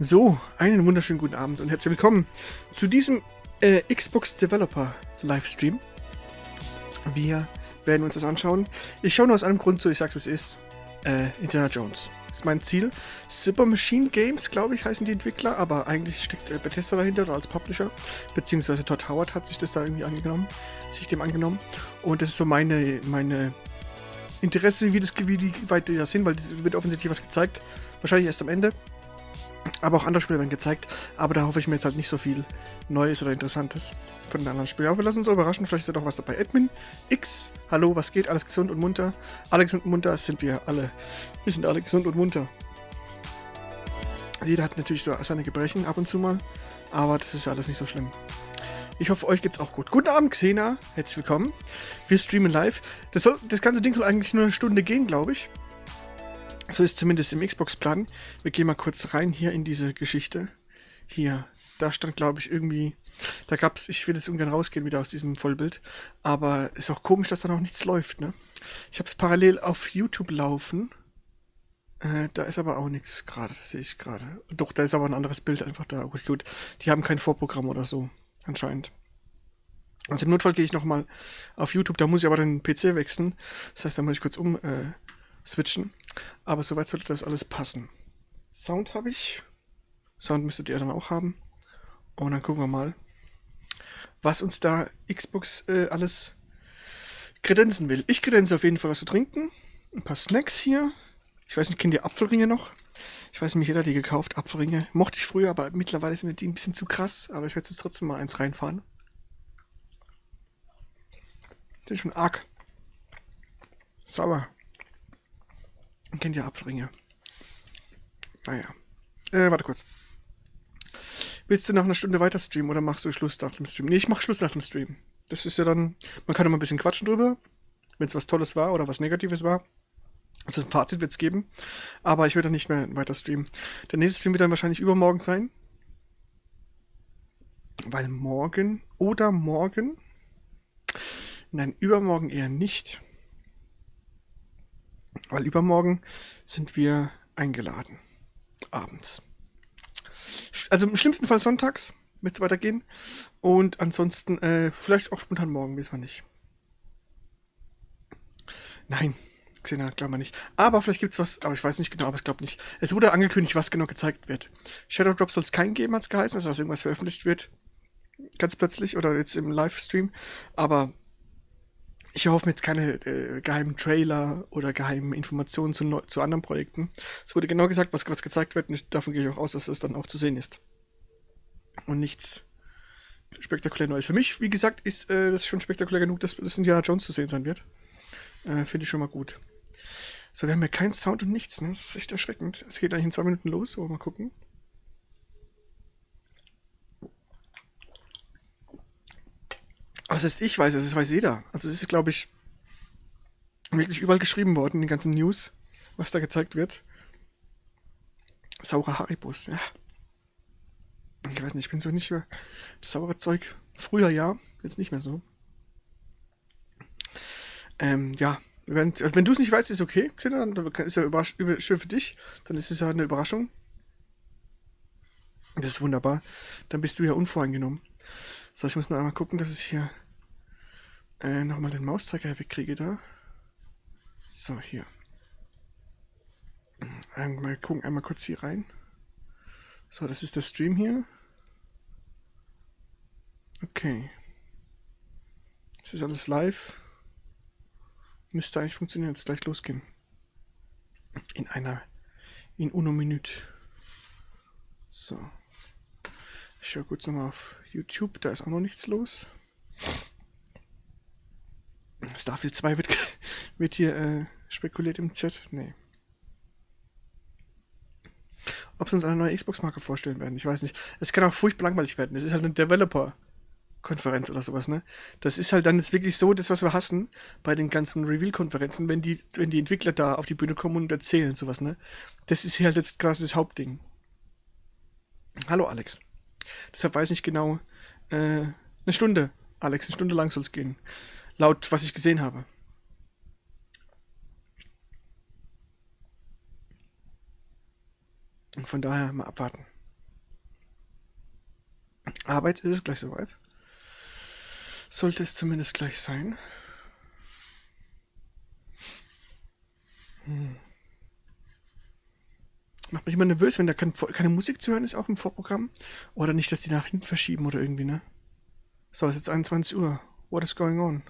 So, einen wunderschönen guten Abend und herzlich willkommen zu diesem Xbox Developer Livestream. Wir werden uns das anschauen. Ich schaue nur aus einem Grund zu, ich sag's es ist, Indiana Jones. Das ist mein Ziel. Super Machine Games, glaube ich, heißen die Entwickler, aber eigentlich steckt Bethesda dahinter oder als Publisher, beziehungsweise Todd Howard hat sich das da irgendwie angenommen. Und das ist so meine Interesse, wie weit die das sind, weil es wird offensichtlich was gezeigt. Wahrscheinlich erst am Ende. Aber auch andere Spiele werden gezeigt, aber da hoffe ich mir jetzt halt nicht so viel Neues oder Interessantes von den anderen Spielen. Aber wir lassen uns überraschen, vielleicht ist da doch was dabei. Admin X, hallo, was geht? Alles gesund und munter? Alle gesund und munter sind wir alle. Wir sind alle gesund und munter. Jeder hat natürlich so seine Gebrechen ab und zu mal, aber das ist ja alles nicht so schlimm. Ich hoffe, euch geht's auch gut. Guten Abend, Xena, herzlich willkommen. Wir streamen live. Das ganze Ding soll eigentlich nur eine Stunde gehen, glaube ich. So ist zumindest im Xbox-Plan. Wir gehen mal kurz rein hier in diese Geschichte. Hier, da stand, glaube ich, irgendwie... Da gab's, ich will jetzt ungern rausgehen wieder aus diesem Vollbild, aber ist auch komisch, dass da noch nichts läuft, ne? Ich habe es parallel auf YouTube laufen. Da ist aber auch nichts gerade, das sehe ich gerade. Doch, da ist aber ein anderes Bild einfach da. Gut, die haben kein Vorprogramm oder so, anscheinend. Also im Notfall gehe ich nochmal auf YouTube, da muss ich aber den PC wechseln. Das heißt, da muss ich kurz switchen. Aber soweit sollte das alles passen. Sound habe ich. Sound müsstet ihr dann auch haben. Und dann gucken wir mal, was uns da Xbox alles kredenzen will. Ich kredenze auf jeden Fall was zu trinken. Ein paar Snacks hier. Ich weiß nicht, kennt ihr Apfelringe noch? Ich weiß nicht, jeder hat die gekauft, Apfelringe. Mochte ich früher, aber mittlerweile sind mir die ein bisschen zu krass. Aber ich werde jetzt trotzdem mal eins reinfahren. Das ist schon arg sauer. Kennt ihr Apfelringe? Naja. Warte kurz. Willst du nach einer Stunde weiter streamen oder machst du Schluss nach dem Stream? Nee, ich mach Schluss nach dem Stream. Das ist ja dann... Man kann immer ein bisschen quatschen drüber, wenn es was Tolles war oder was Negatives war. Also ein Fazit wird es geben. Aber ich werde dann nicht mehr weiter streamen. Der nächste Stream wird dann wahrscheinlich übermorgen sein. Weil morgen oder morgen... Nein, übermorgen eher nicht. Weil übermorgen sind wir eingeladen. Abends. Also im schlimmsten Fall sonntags wird es weitergehen. Und ansonsten vielleicht auch spontan morgen, wissen wir nicht. Nein, Xena, glauben wir nicht. Aber vielleicht gibt es was, aber ich weiß nicht genau, aber ich glaube nicht. Es wurde angekündigt, was genau gezeigt wird. Shadow Drop soll es keinen geben, hat es geheißen, dass irgendwas veröffentlicht wird. Ganz plötzlich oder jetzt im Livestream. Aber ich erhoffe mir jetzt keine geheimen Trailer oder geheimen Informationen zu anderen Projekten. Es wurde genau gesagt, was gezeigt wird, und davon gehe ich auch aus, dass es dann auch zu sehen ist. Und nichts spektakulär Neues. Für mich, wie gesagt, ist das schon spektakulär genug, dass Indiana Jones zu sehen sein wird. Finde ich schon mal gut. So, wir haben ja keinen Sound und nichts, ne? Das ist echt erschreckend. Es geht eigentlich in 2 Minuten los, aber mal gucken. Was heißt, ich weiß es, das weiß jeder. Also es ist, glaube ich, wirklich überall geschrieben worden, in den ganzen News, was da gezeigt wird. Saure Haribos, ja. Ich weiß nicht, ich bin so nicht über das saure Zeug. Früher ja, jetzt nicht mehr so. Ja. Wenn du es nicht weißt, ist okay, Xena, dann ist ja schön für dich. Dann ist es ja eine Überraschung. Das ist wunderbar. Dann bist du ja unvoreingenommen. So, ich muss noch einmal gucken, dass ich hier nochmal den Mauszeiger wegkriege da. So, hier. Mal gucken, einmal kurz hier rein. So, das ist der Stream hier. Okay. Das ist alles live. Müsste eigentlich funktionieren, jetzt gleich losgehen. In uno Minute. So. Ich schaue kurz nochmal auf YouTube, da ist auch noch nichts los. Starfield 2 wird hier spekuliert im Chat. Nee. Ob sie uns eine neue Xbox-Marke vorstellen werden, ich weiß nicht. Es kann auch furchtbar langweilig werden. Es ist halt eine Developer-Konferenz oder sowas, ne? Das ist halt dann jetzt wirklich so, das, was wir hassen bei den ganzen Reveal-Konferenzen, wenn die Entwickler da auf die Bühne kommen und erzählen und sowas, ne? Das ist hier halt jetzt quasi das Hauptding. Hallo, Alex. Deshalb weiß ich genau, eine Stunde, Alex, eine Stunde lang soll es gehen. Laut, was ich gesehen habe. Und von daher mal abwarten. Aber jetzt ist es gleich soweit. Sollte es zumindest gleich sein. Macht mich immer nervös, wenn da keine Musik zu hören ist, auch im Vorprogramm. Oder nicht, dass die nach hinten verschieben oder irgendwie, ne? So, es ist jetzt 21 Uhr. What is going on?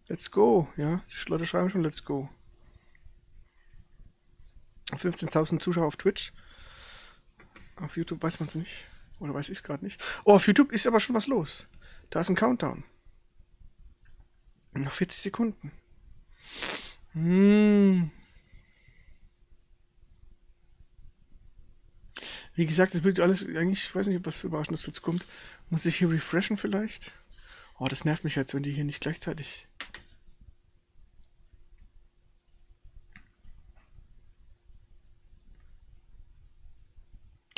Let's go, ja. Die Leute schreiben schon, let's go. 15.000 Zuschauer auf Twitch. Auf YouTube weiß man es nicht. Oder weiß ich es gerade nicht. Oh, auf YouTube ist aber schon was los. Da ist ein Countdown. Noch 40 Sekunden. Wie gesagt, das wird alles eigentlich, ich weiß nicht, ob was Überraschendes jetzt kommt. Muss ich hier refreshen vielleicht? Oh, das nervt mich jetzt, wenn die hier nicht gleichzeitig...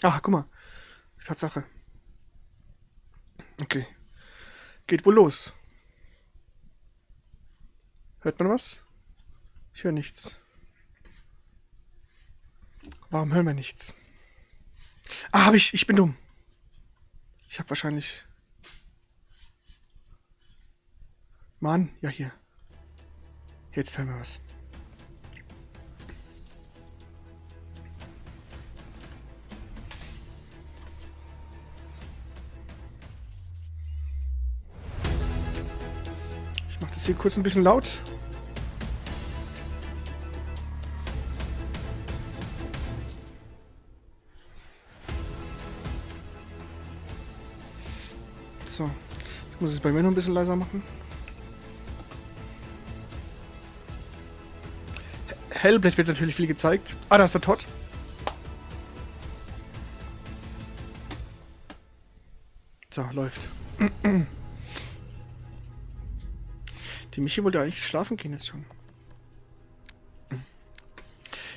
Ah, guck mal. Tatsache. Okay. Geht wohl los. Hört man was? Ich höre nichts. Warum hören wir nichts? Ah, ich bin dumm. Ich habe wahrscheinlich... Mann, ja hier. Jetzt hören wir was. Ich mache das hier kurz ein bisschen laut. So, ich muss es bei mir noch ein bisschen leiser machen. Hellblade wird natürlich viel gezeigt. Ah, da ist der Todd. So, läuft. Die Michi wollte eigentlich schlafen gehen jetzt schon.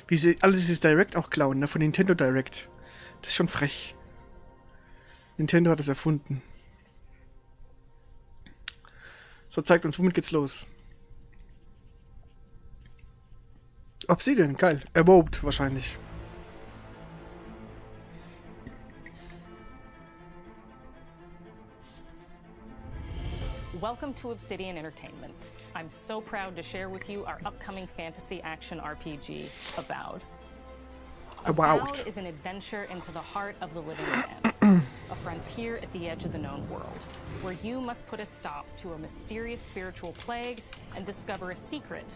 Wie sie alles dieses Direct auch klauen, ne? Von Nintendo Direct. Das ist schon frech. Nintendo hat es erfunden. So, zeigt uns, womit geht's los? Obsidian, geil. Erwobt wahrscheinlich. Welcome to Obsidian Entertainment. I'm so proud to share with you our upcoming fantasy action RPG, Avowed. Avowed is an adventure into the heart of the living lands, a frontier at the edge of the known world, where you must put a stop to a mysterious spiritual plague and discover a secret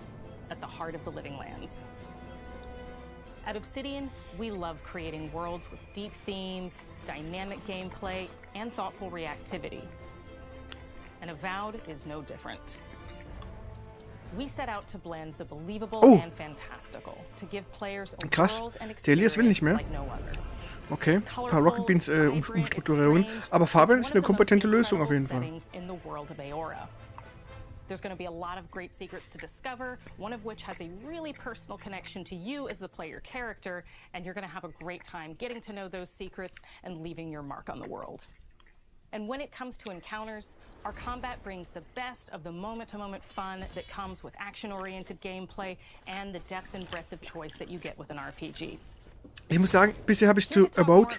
at the heart of the living lands. At Obsidian, we love creating worlds with deep themes, dynamic gameplay, and thoughtful reactivity. And Avowed is no different. We set out to blend the believable and fantastical to give players a world and experience like no other. Okay, ein paar Rocket Beans Umstrukturierungen, aber Farben ist eine kompetente Lösung auf jeden Fall. There's going to be a lot of great secrets to discover, one of which has a really personal connection to you as the player character, and you're going to have a great time getting to know those secrets and leaving your mark on the world. And when it comes to encounters, our combat brings the best of the moment-to-moment fun that comes with action-oriented gameplay and the depth and breadth of choice that you get with an RPG. Ich muss sagen, bisher habe ich zu About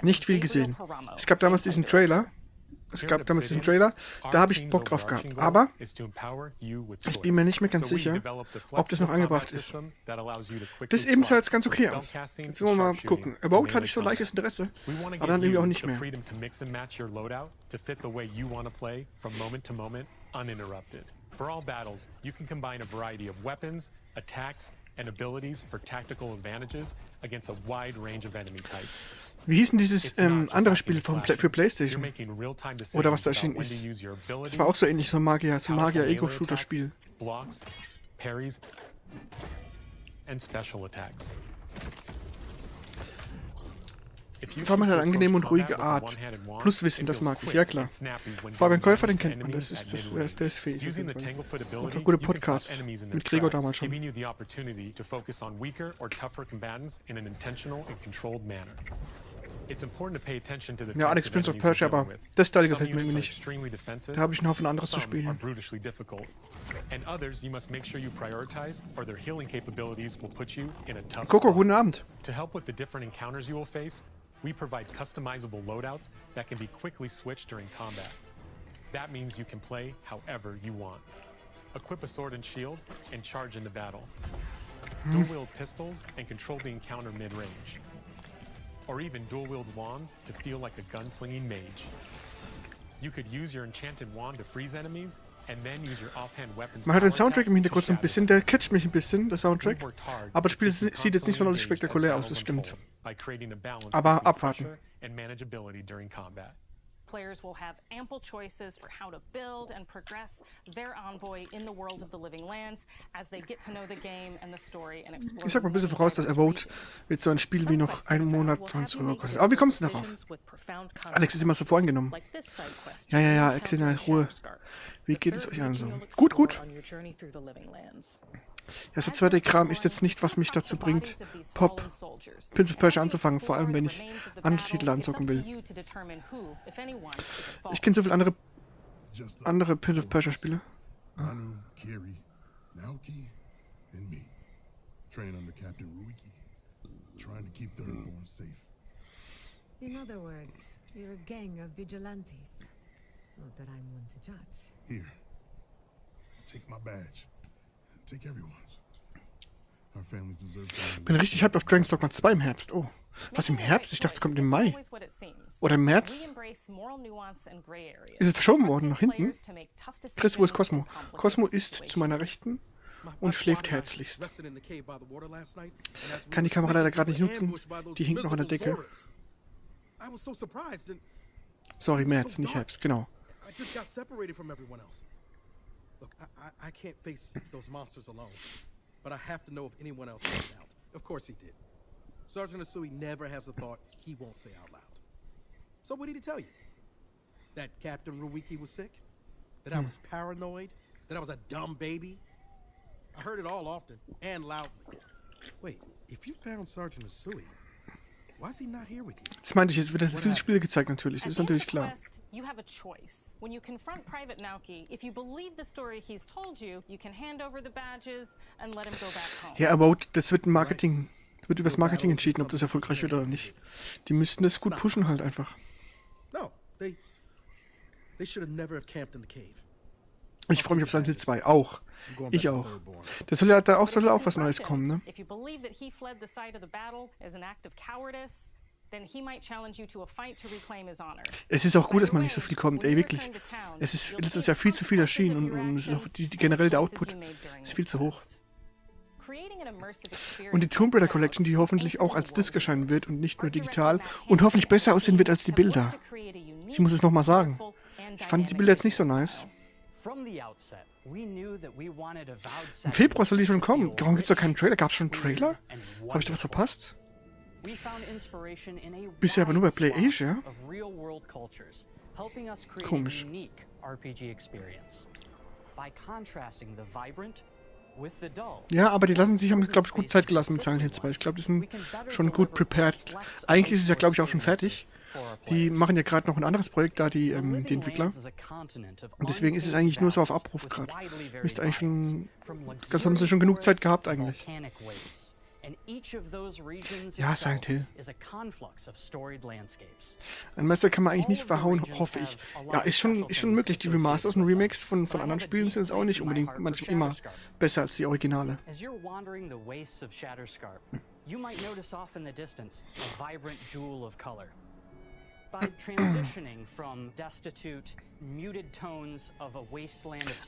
nicht viel gesehen. Es gab damals diesen Trailer. Da habe ich Bock drauf gehabt. Aber ich bin mir nicht mehr ganz sicher, ob das noch angebracht ist. Das eben sah jetzt ganz okay aus. Jetzt wollen wir mal gucken. About hatte ich so leichtes Interesse, aber dann irgendwie auch nicht mehr. For all battles, you can combine a variety of weapons, attacks, and abilities for tactical advantages against a wide range of enemy types. Wie hieß denn dieses andere Spiel für PlayStation? Oder was da erschienen ist? Das war auch so ähnlich, so ein Magier-Ego-Shooter-Spiel. Blocks, parries, and special attacks. Fabian hat eine angenehme und ruhige Art. Plus Wissen, das mag ich, ja klar. Fabian Käufer, den kennt man, der ist fähig. Auch gute Podcasts mit Gregor damals schon. Ja, Alex Prince of Persia, aber das Teil gefällt mir irgendwie nicht. Da habe ich einen Haufen anderes zu spielen. Coco, guten Abend. We provide customizable loadouts that can be quickly switched during combat. That means you can play however you want. Equip a sword and shield and charge into battle. Dual-wield pistols and control the encounter mid-range. Or even dual-wield wands to feel like a gunslinging mage. You could use your enchanted wand to freeze enemies and then use your offhand weapons. Man hat den Soundtrack im Hintergrund so ein bisschen, der catcht mich ein bisschen, der Soundtrack. Aber das Spiel sieht jetzt nicht sonderlich spektakulär aus, das stimmt. Aber abwarten. Players will have ample choices for how to build and progress their envoy in the world of the living lands as they get to know the game and the story and explore. Ich sag mal ein bisschen voraus, dass Vote wird so ein Spiel wie noch einen Monat 20 Euro kostet. Aber wie kommst du darauf? Alex ist immer so voreingenommen. Ja, Xenia, Ruhe. Wie geht es euch an so? Gut. Ja, so zweiter Kram ist jetzt nicht, was mich dazu bringt, Prince of Persia anzufangen, vor allem wenn ich andere Titel anzocken will. Ich kenne so viele andere Prince of Persia Spiele. In other words, you're a gang of vigilantes. Not that I'm one to judge. Here, take my badge. Take everyone's. Our families deserve to. Bin richtig hyped auf Dragon's Dogma 2 im Herbst. Oh, was im Herbst? Ich dachte, es kommt im Mai. Oder im März? Ist es verschoben worden nach hinten? Chris, wo ist Cosmo? Cosmo ist zu meiner Rechten und schläft herzlichst. Kann die Kamera leider gerade nicht nutzen. Die hängt noch an der Decke. Sorry, März, nicht Herbst, genau. Look, I can't face those monsters alone, but I have to know if anyone else found out. Of course he did. Sergeant Asui never has a thought he won't say out loud. So what did he tell you? That Captain Ruiki was sick? That I was paranoid? That I was a dumb baby? I heard it all often and loudly. Wait, if you found Sergeant Asui, why is he not here with you? Das meinte ich, es wird das viele Spiele gezeigt natürlich, das ist natürlich klar. You have a choice. When you confront Private Naoki, if you believe the story he's told you, you can hand over the badges and let him go back home. Ja, aber das wird übers Marketing entschieden, ob das erfolgreich wird oder nicht. Die müssten das gut pushen halt einfach. No, they should have never have camped in the cave. Ich freue mich auf Silent Hill 2 auch. Ich auch. Das soll ja da auch, soll auch was Neues kommen, ne? If you believe that he fled the site of the battle as an act of cowardice, then he might challenge you to a fight to reclaim his honor. Es ist auch gut, dass mal nicht so viel kommt, ey, wirklich. Es ist letztes Jahr viel zu viel erschienen und es ist auch generell der Output ist viel zu hoch. Und die Tomb Raider Collection, die hoffentlich auch als Disc erscheinen wird und nicht nur digital und hoffentlich besser aussehen wird als die Bilder. Ich muss es nochmal sagen. Ich fand die Bilder jetzt nicht so nice. Im Februar soll die schon kommen. Warum gibt es da keinen Trailer? Gab es schon einen Trailer? Habe ich da was verpasst? Bisher aber nur bei Play Asia. Komisch. Ja, aber die haben, glaube ich, gut Zeit gelassen mit Silent Hill 2. Ich glaube, die sind schon gut prepared. Eigentlich ist es ja, glaube ich, auch schon fertig. Die machen ja gerade noch ein anderes Projekt da, die Entwickler. Und deswegen ist es eigentlich nur so auf Abruf gerade. Müsste eigentlich schon, ganz haben sie schon genug Zeit gehabt eigentlich. Ja, Silent Hill. Ein Messer kann man eigentlich nicht verhauen, hoffe ich. Ja, ist schon möglich. Die Remasters und Remakes von anderen Spielen sind jetzt auch nicht unbedingt manchmal immer besser als die Originale. Ist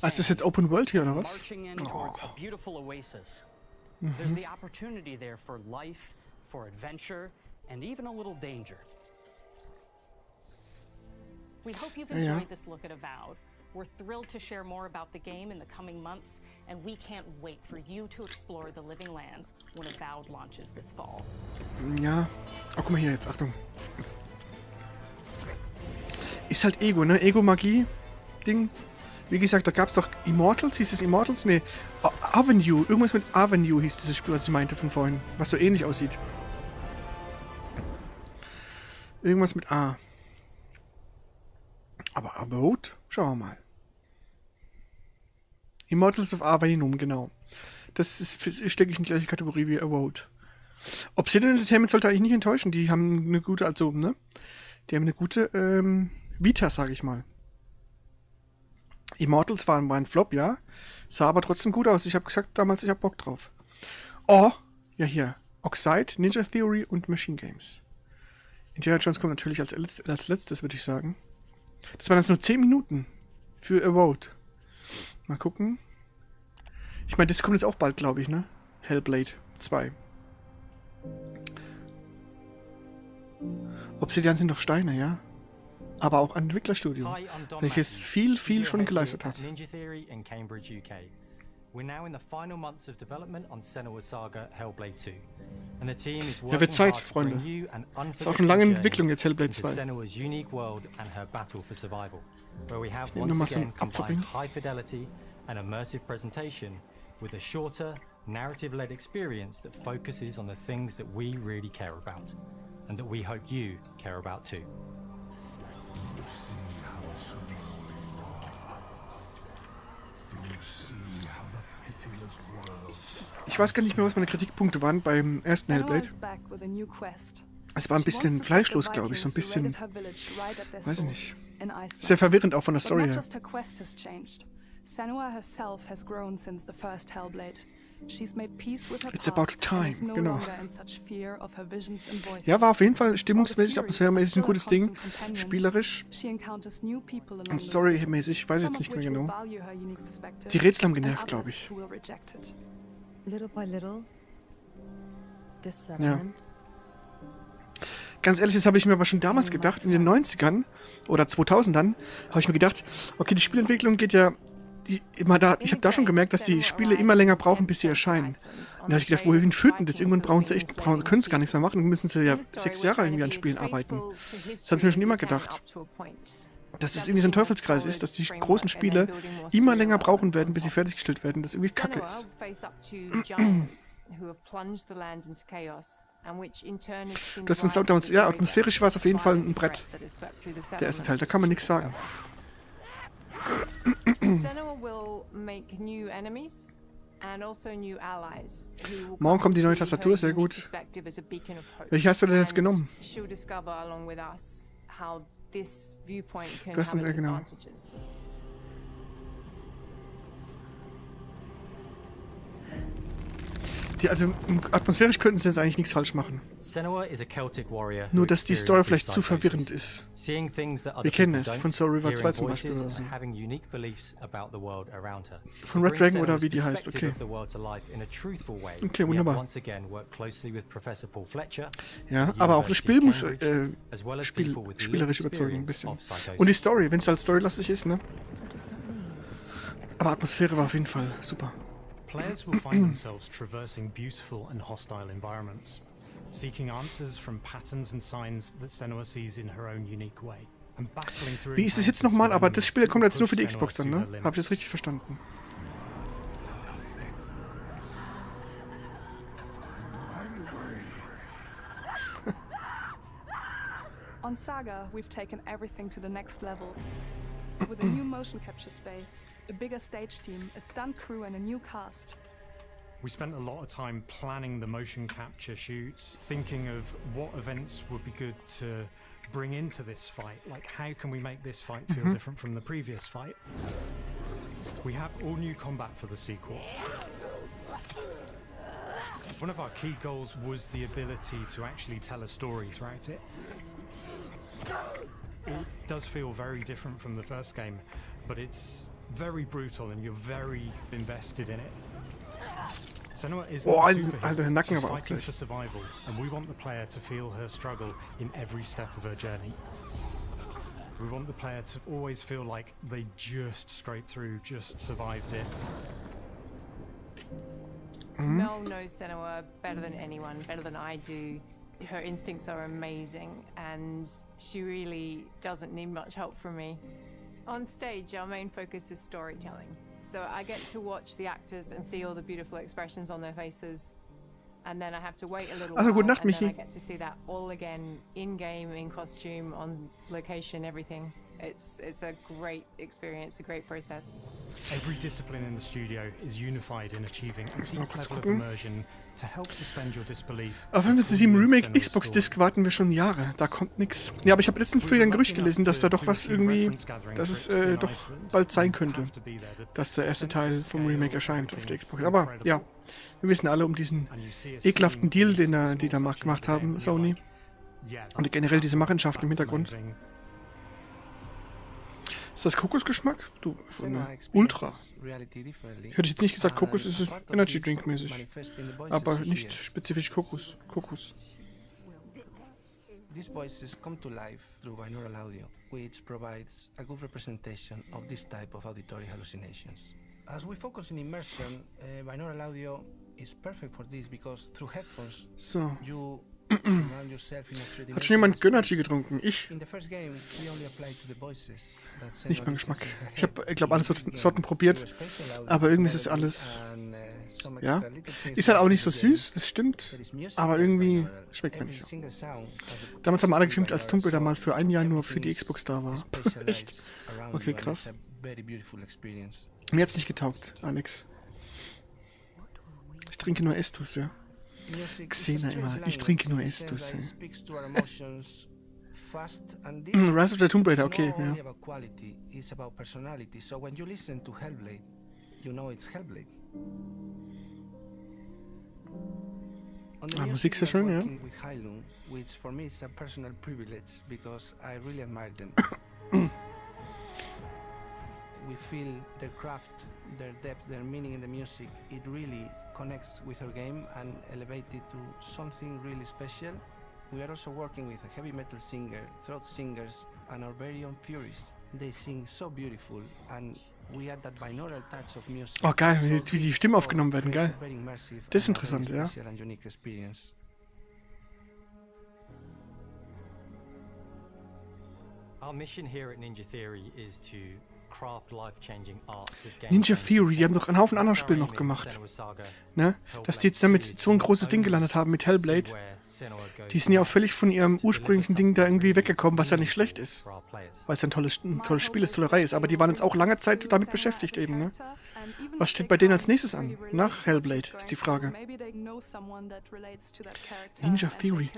das jetzt Open World hier, oder was? Oh. There's the opportunity there for life, for adventure, and even a little danger. We hope you've enjoyed this look at Avowed. We're thrilled to share more about the game in the coming months, and we can't wait for you to explore the living lands when Avowed launches this fall. Ja. Oh, guck mal hier jetzt, Achtung. Ist halt Ego, ne? Ego-Magie-Ding. Wie gesagt, da gab es doch Immortals, hieß es Immortals? Ne, Avenue, irgendwas mit Avenue hieß dieses Spiel, was ich meinte von vorhin, was so ähnlich aussieht. Irgendwas mit A. Aber About? Schauen wir mal. Immortals of Avalon, genau. Das stecke ich in die gleiche Kategorie wie About. Obsidian Entertainment sollte eigentlich nicht enttäuschen. Die haben eine gute, also, ne? Die haben eine gute, Vita, sage ich mal. Immortals war ein Flop, ja. Sah aber trotzdem gut aus. Ich habe gesagt damals, ich habe Bock drauf. Oh, ja hier. Oxide, Ninja Theory und Machine Games. Indiana Jones kommt natürlich als letztes, würde ich sagen. Das waren jetzt nur 10 Minuten für About. Mal gucken. Ich meine, das kommt jetzt auch bald, glaube ich, ne? Hellblade 2. Obsidian sind doch Steine, ja? Aber auch ein Entwicklerstudio, welches viel schon geleistet hat. Ninja Theory in Cambridge, UK. We're now in the final months of development on Senua's Saga Hellblade 2. And the team is Ja, wird working Zeit, hard to Freunde. bring you an Ist auch schon lange in Entwicklung jetzt Hellblade into 2. Senua's unique world and her battle for survival, where we have nehme nur mal once so einen again Apfelring. combined high fidelity and immersive presentation with a shorter, narrative-led experience that focuses on the things that we really care about, and that we hope you care about too. Ich weiß gar nicht mehr, was meine Kritikpunkte waren beim ersten Hellblade. Es war ein bisschen fleischlos, glaube ich. So ein bisschen, weiß ich nicht. Sehr verwirrend auch von der Story her. Senua herself has grown since the first Hellblade. She's made peace with her It's about past time, and is no genau. longer in such fear of her visions and voices. Ja, war auf jeden Fall stimmungsmäßig, atmosphäremäßig ein gutes Ding. Spielerisch She encounters new people along und the way, storymäßig, ich weiß some jetzt nicht of mehr which will genau. value her unique perspective, Die Rätsel haben and genervt, others glaube ich. who will reject it. Little by little, this settlement. Ganz ehrlich, das habe ich mir aber schon damals gedacht, in den 90ern oder 2000ern, habe ich mir gedacht, okay, die Spielentwicklung geht ja immer da, ich habe da schon gemerkt, dass die Spiele immer länger brauchen, bis sie erscheinen. Und da habe ich gedacht, wohin führt denn das? Irgendwann können sie gar nichts mehr machen, dann müssen sie ja 6 Jahre irgendwie an Spielen arbeiten. Das habe ich mir schon immer gedacht. Dass es irgendwie so ein Teufelskreis ist, dass die großen Spiele immer länger brauchen werden, bis sie fertiggestellt werden, das irgendwie kacke ist. Das ist damals, ja, atmosphärisch war es auf jeden Fall ein Brett. Der erste Teil, da kann man nichts sagen. Morgen kommt die neue Tastatur, sehr gut. Welche hast du denn jetzt genommen? Du hast uns sehr genau. Also atmosphärisch könnten sie jetzt eigentlich nichts falsch machen. Nur, dass die Story vielleicht zu verwirrend ist. Wir kennen es von Soul River 2 zum Beispiel oder so. Von Red Dragon oder wie die heißt, okay. Okay, wunderbar. Ja, aber auch das Spiel muss spielerisch überzeugen, ein bisschen. Und die Story, wenn es halt storylastig ist, ne? Aber Atmosphäre war auf jeden Fall super. Players will find themselves traversing beautiful and hostile environments, seeking answers from patterns and signs that Senua sees in her own unique way. And battling through. Wie ist es jetzt nochmal? Aber das Spiel kommt jetzt nur für die Xbox dann, ne? Habe ich das richtig verstanden? On Saga, we've taken everything to the next level. With a new motion capture space, a bigger stage team, a stunt crew and a new cast. We spent a lot of time planning the motion capture shoots, thinking of what events would be good to bring into this fight. Like, how can we make this fight feel different from the previous fight? We have all new combat for the sequel. One of our key goals was the ability to actually tell a story throughout it. It does feel very different from the first game, but it's very brutal and you're very invested in it. Senua is not a superhero. She's fighting for survival, and we want the player to feel her struggle in every step of her journey. We want the player to always feel like they just scraped through, just survived it. Mel knows Senua better than anyone, better than I do. Her instincts are amazing, and she really doesn't need much help from me. On stage, our main focus is storytelling. So I get to watch the actors and see all the beautiful expressions on their faces. And then I have to wait a little Also, while, gute Nacht, and then I Michi. get to see that all again, in-game, in costume, on location, everything. It's a great experience, a great process. Every discipline in the studio is unified in achieving a Müssen wir deep kurz level of gucken. immersion to help suspend your disbelief. Auf Final Fantasy VII Remake Xbox Disc warten wir schon Jahre. Da kommt nix. Ja, aber ich habe letztens früher ein Gerücht gelesen, dass da doch was irgendwie, dass es doch bald sein könnte, dass der erste Teil vom Remake erscheint auf der Xbox. Aber ja, wir wissen alle um diesen ekelhaften Deal, den die da gemacht haben, Sony. Und generell diese Machenschaften im Hintergrund. Ist das Kokosgeschmack? Du, so eine Ultra. Hätte ich jetzt nicht gesagt, Kokos ist es Energy Drink mäßig. Aber nicht spezifisch Kokos. Kokos. These voices come to life through binaural audio, which provides a good representation of this type of auditory hallucinations. As we focus in immersion, binaural audio is perfect for this because through headphones, So. you Hat schon jemand Gönnergy getrunken? Ich? in the first game, we only apply to the voices that send Nicht mein auditions Geschmack. in her Ich habe, head. glaube, alle In this Sorten game, probiert. through spatial audio, Aber irgendwie ist es melodies alles, and, some ja. extra little things Ist halt auch that nicht so in the game. süß, das stimmt. There is music Aber and irgendwie binaural. schmeckt mir Every nicht so. single sound has a Damals haben alle geschimpft, binaural als Tomb Raider mal sound. für ein Jahr nur für die Everything Xbox da war. is specialized Echt? around Okay, you and krass. it's a very beautiful experience. Mir hat's nicht getaugt, Alex. Ich trinke nur Estus, ja. Music Xena is a strange immer, ich language trinke nur in the sense Estus, that it ey. speaks to our emotions fast and deep. Rise of the Tomb Raider, It's okay, not only ja. about quality, it's about personality. So when you listen to Hellblade, you know it's Hellblade. On the Ah, music, Musik ist ja we are schön, ja. working with Heilung, which for me is a personal privilege because I really admire them. We feel their craft, their depth, their meaning in the music. It really connects with our game and elevates it to something really special. We are also working with a heavy metal singer, throat singers, and our very own Furies. They sing so beautiful, and we add that binaural touch of music. Oh, geil, So wie die Stimmen aufgenommen werden, makes geil. a very immersive Das ist and a very interessant, ja. special and unique experience. Our mission here at Ninja Theory is to craft life-changing art with games. Ninja Theory, die haben doch einen Haufen anderer Spiele noch gemacht. Ne? Dass die jetzt damit so ein großes Ding gelandet haben mit Hellblade. Die sind ja auch völlig von ihrem ursprünglichen Ding da irgendwie weggekommen, was ja nicht schlecht ist. Weil es ein tolles Spiel ist, tolle Reihe ist. Aber die waren jetzt auch lange Zeit damit beschäftigt eben, ne? Was steht bei denen als nächstes an? Nach Hellblade, ist die Frage. Ninja Theory.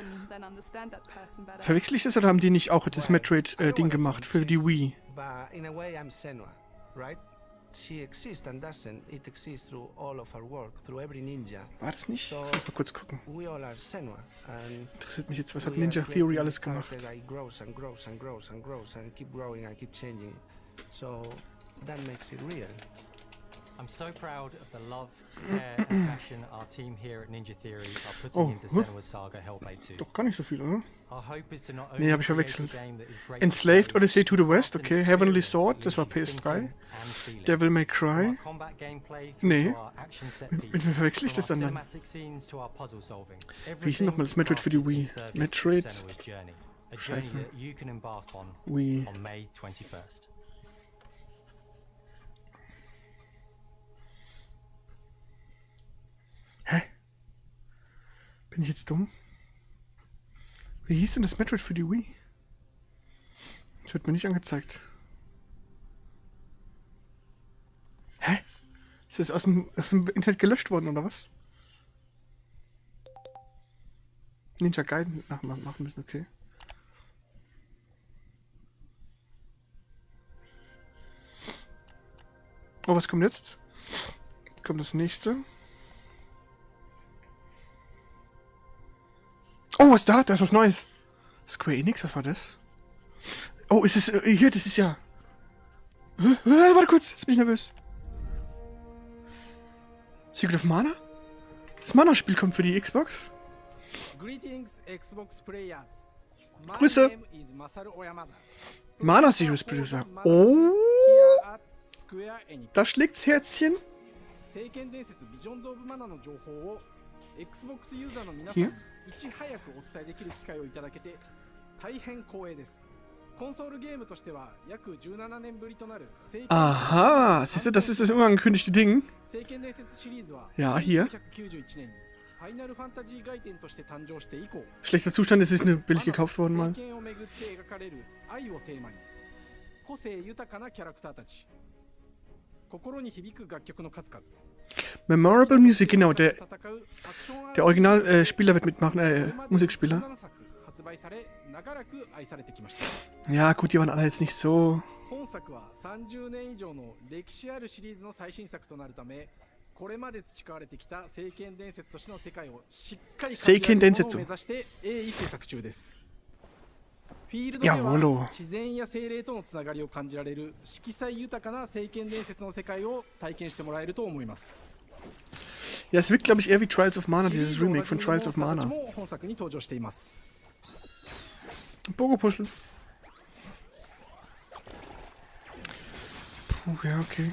Verwechsel ich das oder haben die nicht auch das Metroid-Ding gemacht für die Wii? But in a way, I'm Senua, right? She exists and doesn't. It exists through all of our work, through every ninja. War das nicht? So Muss mal kurz gucken. we all are Senua, and Interessiert mich jetzt, was hat we are Ninja creating Theory a alles character gemacht? that grows and grows and grows and grows and keep growing and keep changing. So that makes it real. I'm so proud of the love, care and passion our team here at Ninja Theory are putting Oh, into huh? Senua's Saga Hellblade 2. Doch gar nicht so viel, oder? Our hope is to not Nee, only hab ich create a verwechselt. game that is great Enslaved for play, Odyssey to the West, but okay. an Heavenly experience Sword, das war that leaves you PS3. thinking and feeling. Devil May From our Cry. combat gameplay through Nee. to our action set Mit pieces, wem verwechsel ich from das our dann? cinematic scenes to our puzzle solving. Wie hieß denn nochmal das Metroid für die Wii? Everything crafted in Metroid? service to Senua's journey. A journey Scheiße. that you can embark on Wii. on May 21st. Hä? Bin ich jetzt dumm? Wie hieß denn das Metroid für die Wii? Das wird mir nicht angezeigt. Hä? Ist das aus dem Internet gelöscht worden, oder was? Ninja Gaiden machen müssen, okay. Oh, was kommt jetzt? Kommt das nächste. Oh, was ist da? Da ist was Neues. Square Enix, was war das? Oh, ist es hier, das ist ja... warte kurz, jetzt bin ich nervös. Secret of Mana? Das Mana-Spiel kommt für die Xbox. Grüße. Mana Series Producer. Oh! Da schlägt's Herzchen. Hier. Aha, siehst du, das ist das unangekündigte Ding. Ja, hier. Schlechter Zustand, es ist eine billig gekauft worden mal. Memorable Music, genau, der Originalspieler wird mitmachen, Musikspieler. Ja, gut, die waren alle jetzt nicht so. Seiken Densetsu. Jawollo. Ja, es wirkt, glaube ich, eher wie Trials of Mana, dieses Remake von Trials of Mana. Bogo-Puschel. Puh, ja, okay.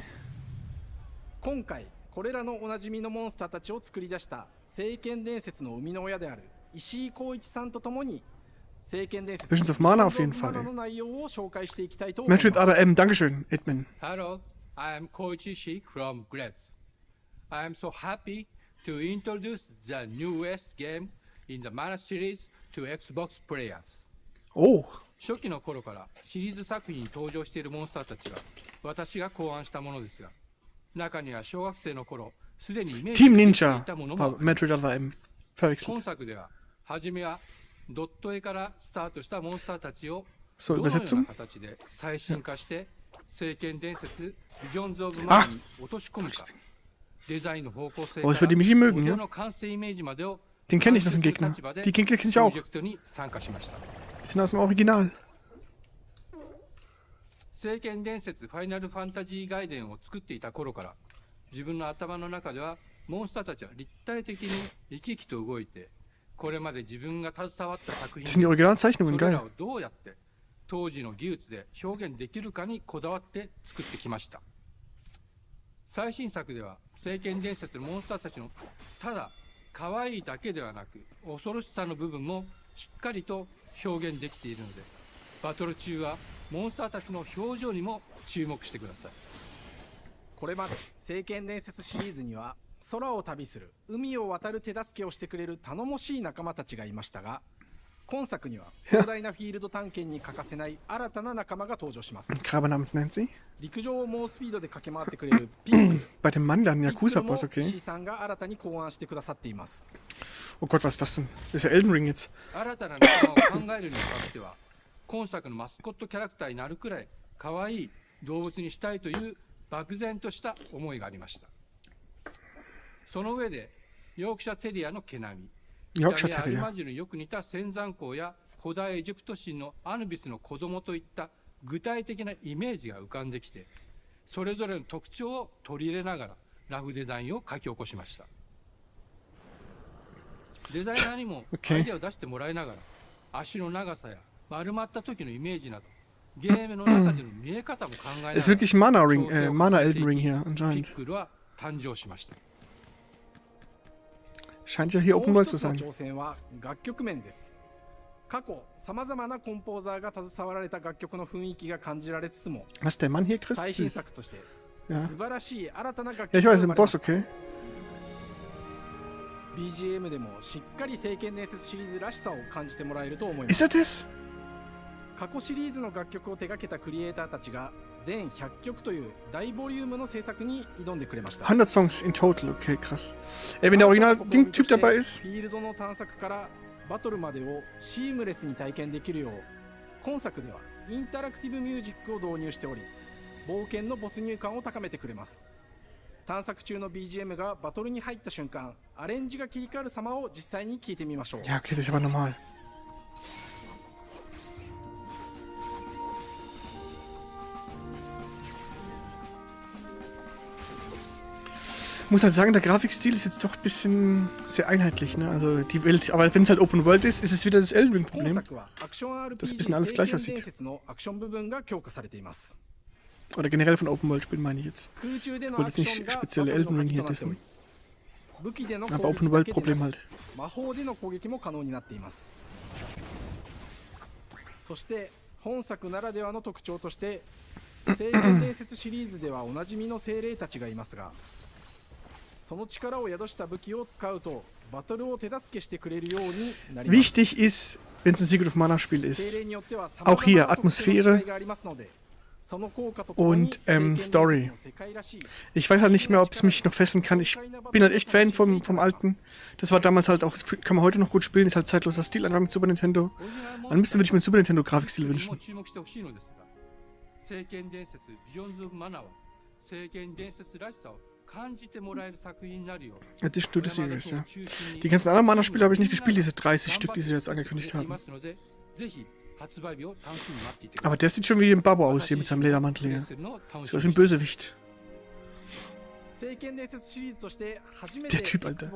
今回これらのおなじみのモンスターたちを作り出した聖剣伝説の生みの親である石井浩一さんとともに聖剣伝説 Visions of Mana auf jeden Fall. Match with other M, Dankeschön, Edmund. Hello, I am Koichi Ishii from Gretz. I am so happy to introduce the newest game in the Mana series to Xbox players. Oh. 初期の頃からシリーズ作品に登場しているモンスターたちは私が考案したものですが、中には小学生の頃すでにイメージしていたものも、今作では初めはドット絵からスタートしたモンスターたちをどのような形で最新化して聖剣伝説ビジョンズ・オブ・マンに落とし込むか、デザインの方向性から無料の完成イメージまでを Den kenne ich noch, den Gegner. Die Gegner kenne ich auch. Die sind aus dem Original. 聖剣伝説ファイナルファンタジー外伝を作っていた頃から自分の頭の中ではモンスターたちは立体的に生き生きと動いてこれまで自分が携わった作品それらをどうやって当時の技術で表現できるかにこだわって作ってきました。最新作では聖剣伝説のモンスターたちのただ可愛いだけではなく恐ろしさの部分もしっかりと表現できているのでバトル中はモンスターたちの表情にも注目してください。これまで聖剣伝説シリーズには空を旅する海を渡る手助けをしてくれる頼もしい仲間たちがいましたが、今作には広大なフィールド探検に欠かせない新たな仲間が登場します。陸上を猛スピードで駆け回ってくれるピンク Bei dem Mann dann Yakuza-Boss, okay. 石井さんが新たに考案してくださっています。 Oh Gott, was ist das denn? Das ist ja Elden Ring jetzt. 新たな仲間を考えるにあたっては今作のマスコットキャラクターになるくらい可愛い動物にしたいという漠然とした思いがありました。その上でヨークシャテリアの毛並み、イタリアアルマジルによく似た仙山港や古代エジプト神のアヌビスの子供といった具体的なイメージが浮かんできて、それぞれの特徴を取り入れながらラフデザインを書き起こしました。デザイナーにもアイデアを出してもらいながら、足の長さや丸まった時のイメージなどゲームの中での見え方も考えながら ist wirklich Mana Elden Ring hier anscheinend. ピックルは誕生しました。 Scheint ja hier Open World zu sein. 楽曲面です。過去さまざまなコンポーザーが携わられた楽曲の雰囲気が感じられつつも、 Was der Mann hier, Chris? 最新作として素晴らしい新たな楽曲 Ja, ich weiß, im Boss, okay. BGM でもしっかり聖剣伝説シリーズらしさを感じてもらえると思います。 Ist das? 過去シリーズの楽曲を手掛けたクリエイターたちが全100曲という大ボリュームの制作に挑んでくれました。 100 Songs in total, okay, krass. Ey, wenn der Original-Ding-Typ dabei ist. フィールドの探索からバトルまでをシームレスに体験できるよう、今作ではインタラクティブミュージックを導入しており、冒険の没入感を高めてくれます。探索中の BGM がバトルに入った瞬間、アレンジが切り替わる様を実際に聞いてみましょう。 Ja, okay, das ist aber normal. Ich muss halt sagen, der Grafikstil ist jetzt doch ein bisschen sehr einheitlich, ne? Also die Welt, aber wenn es halt Open World ist, ist es wieder das Elden Ring Problem, dass ein bisschen alles gleich aussieht. Oder generell von Open World Spielen meine ich jetzt. Ich wollte jetzt nicht speziell Elden Ring hier dissen. Aber Open World Problem halt. そして本作ならではの特徴として聖剣伝説シリーズではおなじみの精霊たちがいますが、Wichtig ist, wenn es ein Secret of Mana Spiel ist, auch hier Atmosphäre und Story. Ich weiß halt nicht mehr, ob es mich noch fesseln kann. Ich bin halt echt Fan vom Alten. Das war damals halt auch, das kann man heute noch gut spielen, ist halt zeitloser Stil einfach mit Super Nintendo. Am liebsten würde ich mir einen Super Nintendo Grafikstil wünschen. Addition to the Series, ja. Die ganzen anderen Mana-Spiele habe ich nicht gespielt, diese 30 Stück, die sie jetzt angekündigt haben. Aber der sieht schon wie ein Babbo aus hier mit seinem Ledermantel hier. Sieht aus wie ein Bösewicht. Der Typ, Alter.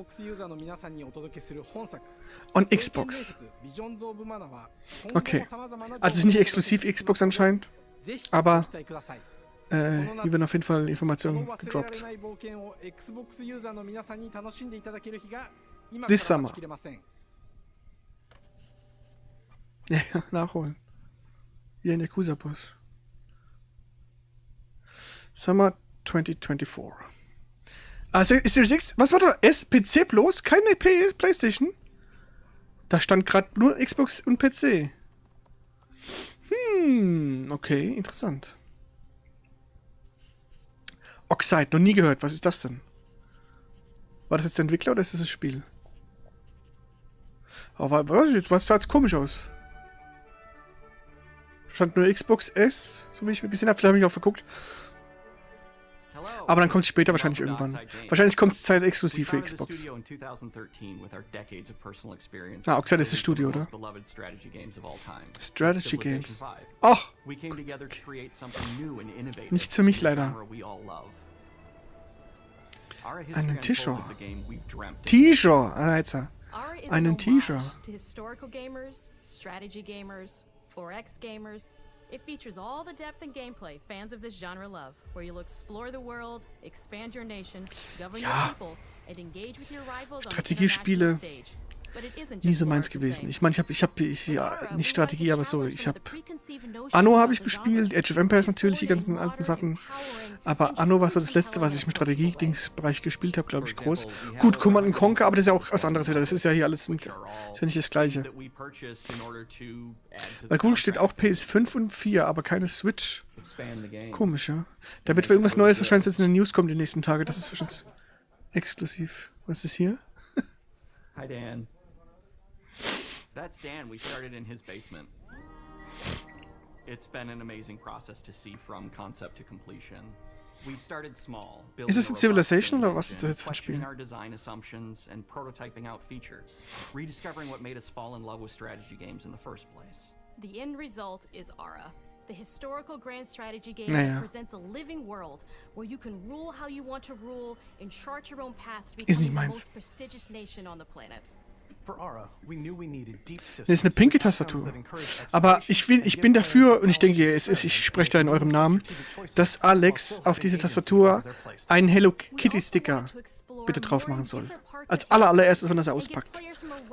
On Xbox. Okay. Also ist nicht exklusiv Xbox anscheinend, aber hier werden auf jeden Fall Informationen gedroppt. This summer. Ja, nachholen. Wie ein Yakuza-Boss. Summer 2024. Ah, Series X? Was war da? PC bloß? Keine PlayStation? Da stand gerade nur Xbox und PC. Okay, interessant. Oxide, noch nie gehört. Was ist das denn? War das jetzt der Entwickler oder ist das das Spiel? Aber was sah jetzt komisch aus? Stand nur Xbox S, so wie ich mir gesehen habe. Vielleicht habe ich auch verguckt. Aber dann kommt es später wahrscheinlich irgendwann. Wahrscheinlich kommt es zeitexklusiv für Xbox. Ah, Oxide ist das Studio, oder? Strategy Games. Ach! Okay. Nichts für mich leider. Einen T-Shirt. T-Shirt! Ah, jetzt. Einen T-Shirt. It features all the depth and gameplay fans of this genre love, where you'll explore the world, expand your nation, govern your people, and engage with your rivals on the international stage. Nie so meins gewesen. Ich meine, ich habe nicht Strategie, aber so, ich habe Anno habe ich gespielt, Age of Empires natürlich, die ganzen alten Sachen. Aber Anno war so das letzte, was ich im Strategie-Dingsbereich gespielt habe, glaube ich, groß. Gut, Command & Conquer, aber das ist ja auch was anderes wieder. Das ist ja hier alles, ist ja nicht das Gleiche. Bei Google steht auch PS5 und 4, aber keine Switch. Komisch, ja. Da wird irgendwas Neues wahrscheinlich jetzt in den News kommen die nächsten Tage. Das ist wahrscheinlich exklusiv. Was ist hier? Hi, Dan. That's Dan. We started in his basement. It's been an amazing process to see from concept to completion. We started small. Ist es ein Civilization oder was ist das jetzt für ein Spiel? Our design assumptions and prototyping out features, rediscovering what made us fall in love with strategy games in the first place. The end result is Ara, the historical grand strategy game that presents a living world where you can rule how you want to rule and chart your own path to become the most prestigious nation on the planet. Das ist eine pinke Tastatur. Aber ich bin dafür, und ich denke, ich spreche da in eurem Namen, dass Alex auf diese Tastatur einen Hello Kitty Sticker bitte drauf machen soll. Als allererstes, wenn er sie auspackt.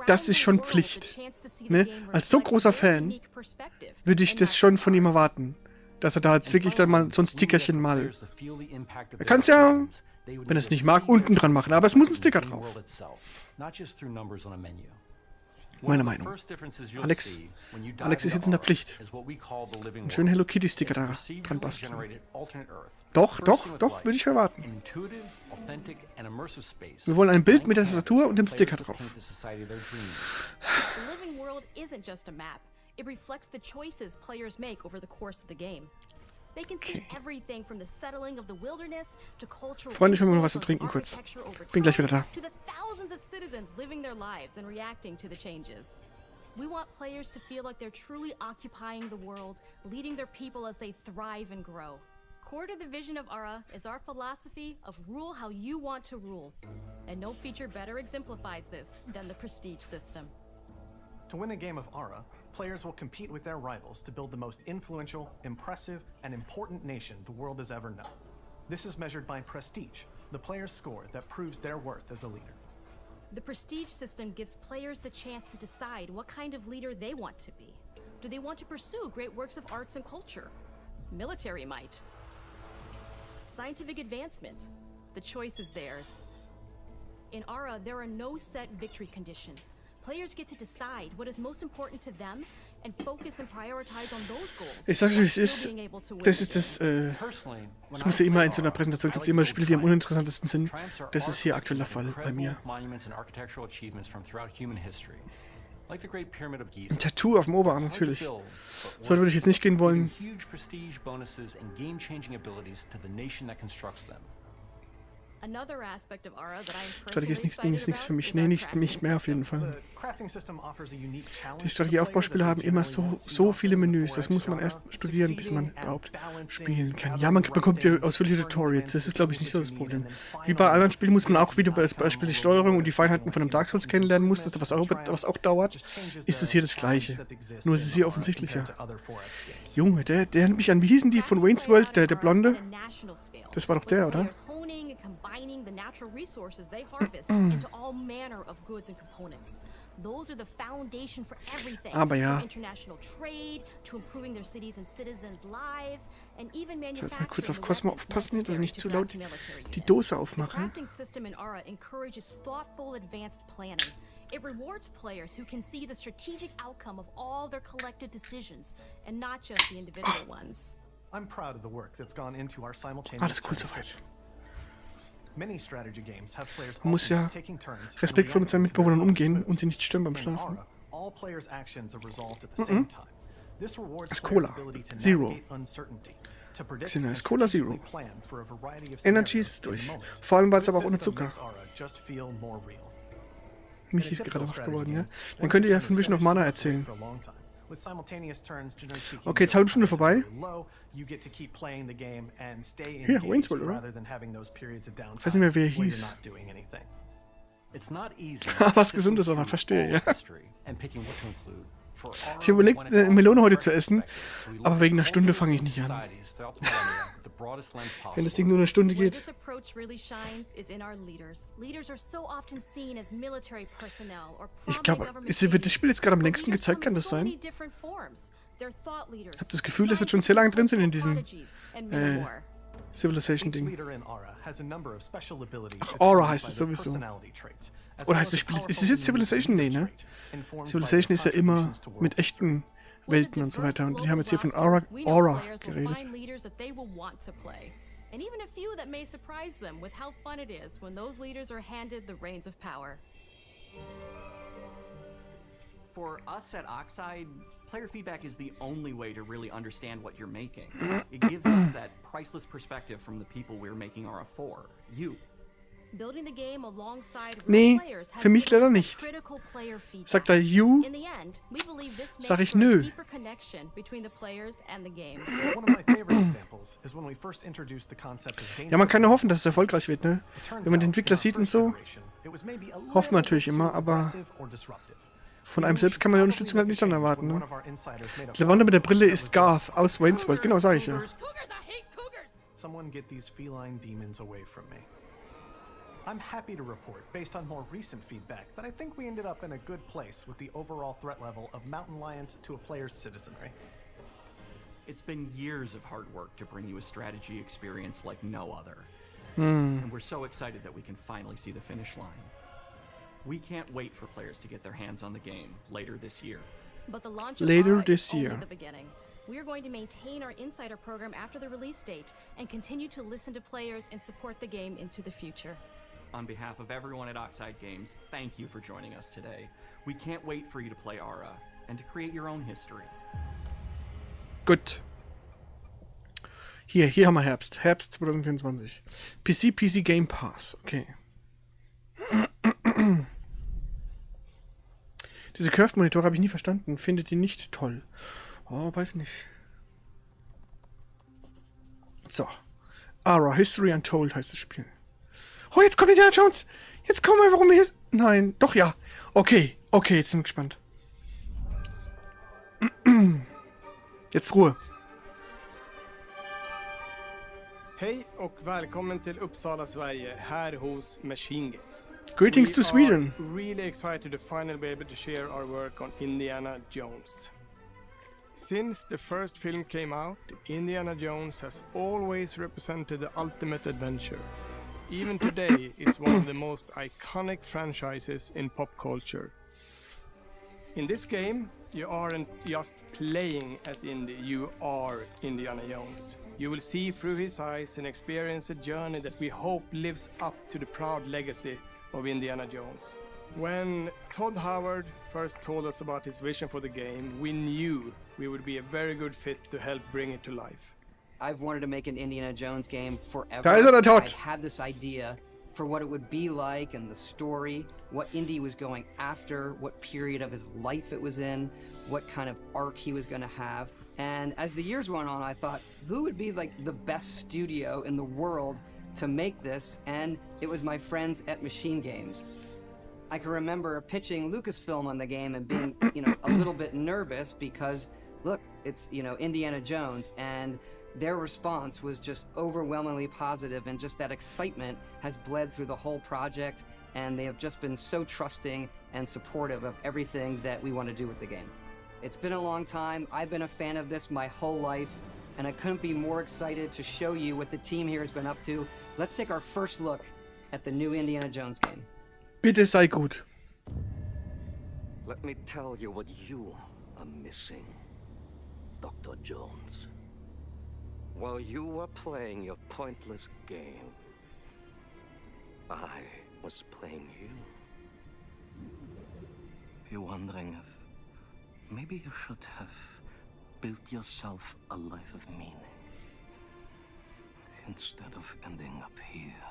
Das ist schon Pflicht. Ne? Als so großer Fan würde ich das schon von ihm erwarten. Dass er da jetzt wirklich dann mal so ein Stickerchen mal... Er kann es ja, wenn er es nicht mag, unten dran machen, aber es muss ein Sticker drauf. Meine Meinung. Alex ist jetzt in der Pflicht. Einen schönen Hello Kitty Sticker da dran basteln. Doch, würde ich erwarten. Wir wollen ein Bild mit der Tastatur und dem Sticker drauf. Okay. Freunde, ich will mal noch was zu trinken kurz. Bin gleich wieder da. We want players to feel like they're truly occupying the world, leading their people as they thrive and grow. Core to the vision of Ara is our philosophy of rule how you want to rule. And no feature better exemplifies this than the prestige system. To win a game of Ara, players will compete with their rivals to build the most influential, impressive, and important nation the world has ever known. This is measured by prestige, the player's score that proves their worth as a leader. The prestige system gives players the chance to decide what kind of leader they want to be. Do they want to pursue great works of arts and culture? Military might? Scientific advancement? The choice is theirs. In Ara, there are no set victory conditions. Players get to decide what is most important to them and focus and prioritize on those goals. Ich sag's, wie es ist. Das ist das, das muss ja immer in so einer Präsentation, gibt es immer Spiele, die am uninteressantesten sind. Das ist hier aktuell der Fall bei mir. Tattoo auf dem Oberarm, natürlich. So würde ich jetzt nicht gehen wollen. Strategie ist nichts für mich. Nee, nicht mehr auf jeden Fall. Die Strategieaufbauspiele haben immer so viele Menüs. Das muss man erst studieren, bis man überhaupt spielen kann. Ja, man bekommt ja ausführliche Tutorials. Das ist, glaube ich, nicht so das Problem. Wie bei anderen Spielen muss man auch, wie du zum Beispiel die Steuerung und die Feinheiten von einem Dark Souls kennenlernen musst, was auch dauert, ist es hier das Gleiche. Nur ist es hier offensichtlicher. Junge, der erinnert mich an, wie hießen die von Wayne's World, der Blonde? Das war doch der, oder? Combining the natural resources they harvest into all manner of goods and components. Those are the foundation for everything. Aber ja. From international trade to improving their cities and citizens' lives and even manufacturing. Jetzt mal kurz auf Cosmo aufpassen, dass ich nicht zu laut die Dose aufmache. The crafting system in Ara encourages thoughtful, advanced planning. It rewards players who can see the strategic outcome of all their collective decisions and not just the individual ones. I'm proud of the work that's gone into our simultaneous. Alles cool soweit. Many strategy games have players Man muss ja taking turns respektvoll mit seinen Mitbewohnern umgehen und sie nicht stören beim Schlafen. All players' actions are resolved at the same time. This rewards ist Cola. Zero. Xena ist Cola Zero. Energy ist durch. Vor allem war es aber auch ohne Zucker. Mich ist gerade wach geworden, ja? Dann könnt ihr ja von Vision of Mana erzählen. Okay, jetzt halbe Stunde vorbei. Hier, Wayne's World, oder? Ich weiß nicht mehr, wer hieß. Was Gesundes auch noch, verstehe, ja. Ich habe überlegt, eine Melone heute zu essen, aber wegen einer Stunde fange ich nicht an. Wenn das Ding nur eine Stunde geht. Ich glaube, wird das Spiel jetzt gerade am längsten gezeigt, kann das sein? Ich habe das Gefühl, es wird schon sehr lange drin sein in diesem Civilization-Ding. Ach, Aura heißt es sowieso. Oder heißt das Spiel, ist es jetzt Civilization? Nee, ne? Civilization ist ja immer mit echten Welten und so weiter. Und die haben jetzt hier von Aura geredet. And even a few that may surprise them with how fun it is when those leaders are handed the reins of power. For us at Oxide, player feedback is the only way to really understand what you're making. It gives us that priceless perspective from the people we're making Aura for, you. Building the game alongside Nee, players has für mich leider nicht. critical player feedback. Sagt er you? In the end, we believe this makes Sag ich for a nö. deeper connection between the players and the game. One of my favorite examples is when we first introduced the concept of game. Ja, man kann ja hoffen, dass es erfolgreich wird, ne? Wenn man den Entwickler sieht und so, hofft man natürlich immer, aber von einem selbst kann man die Unterstützung halt nicht dann erwarten, ne? Der Wander mit der Brille ist Garth aus Wayne's World, genau, sag ich ja. Someone get these feline demons away from me. I'm happy to report, based on more recent feedback, that I think we ended up in a good place with the overall threat level of mountain lions to a player's citizenry. It's been years of hard work to bring you a strategy experience like no other. And we're so excited that we can finally see the finish line. We can't wait for players to get their hands on the game later this year. But the launch of Later Aura this is only year. the beginning. We are going to maintain our insider program after the release date and continue to listen to players and support the game into the future. On behalf of everyone at Oxide Games, thank you for joining us today. We can't wait for you to play Aura and to create your own history. Gut. Hier haben wir Herbst. Herbst 2024. PC Game Pass. Okay. Diese Curve-Monitore habe ich nie verstanden. Findet ihr nicht toll? Oh, weiß nicht. So. Aura, History Untold heißt das Spiel. Oh, jetzt kommt Indiana Jones. Jetzt kommen wir, warum wir hier... Nein, doch ja. Okay, jetzt sind wir gespannt. Jetzt Ruhe. Hej och välkommen till Uppsala, Sverige, här hos Machine Games. Greetings to Sweden. We are really excited to finally be able to share our work on Indiana Jones. Since the first film came out, Indiana Jones has always represented the ultimate adventure. even today, it's one of the most iconic franchises in pop culture. In this game, you aren't just playing as Indy, you are Indiana Jones. You will see through his eyes and experience a journey that we hope lives up to the proud legacy of Indiana Jones. When Todd Howard first told us about his vision for the game, we knew we would be a very good fit to help bring it to life. I've wanted to make an Indiana Jones game forever. Da ist er, der Todd. I had this idea for what it would be like and the story, what Indy was going after, what period of his life it was in, what kind of arc he was going to have. And as the years went on, I thought, who would be like the best studio in the world to make this? And it was my friends at Machine Games. I can remember pitching Lucasfilm on the game and being, a little bit nervous because, look, it's, Indiana Jones, and their response was just overwhelmingly positive, and just that excitement has bled through the whole project, and they have just been so trusting and supportive of everything that we want to do with the game. It's been a long time. I've been a fan of this my whole life, and I couldn't be more excited to show you what the team here has been up to. Let's take our first look at the new Indiana Jones game. Bitte sei gut. Let me tell you what you are missing, Dr. Jones. While you were playing your pointless game, I was playing you. You're wondering if maybe you should have built yourself a life of meaning instead of ending up here,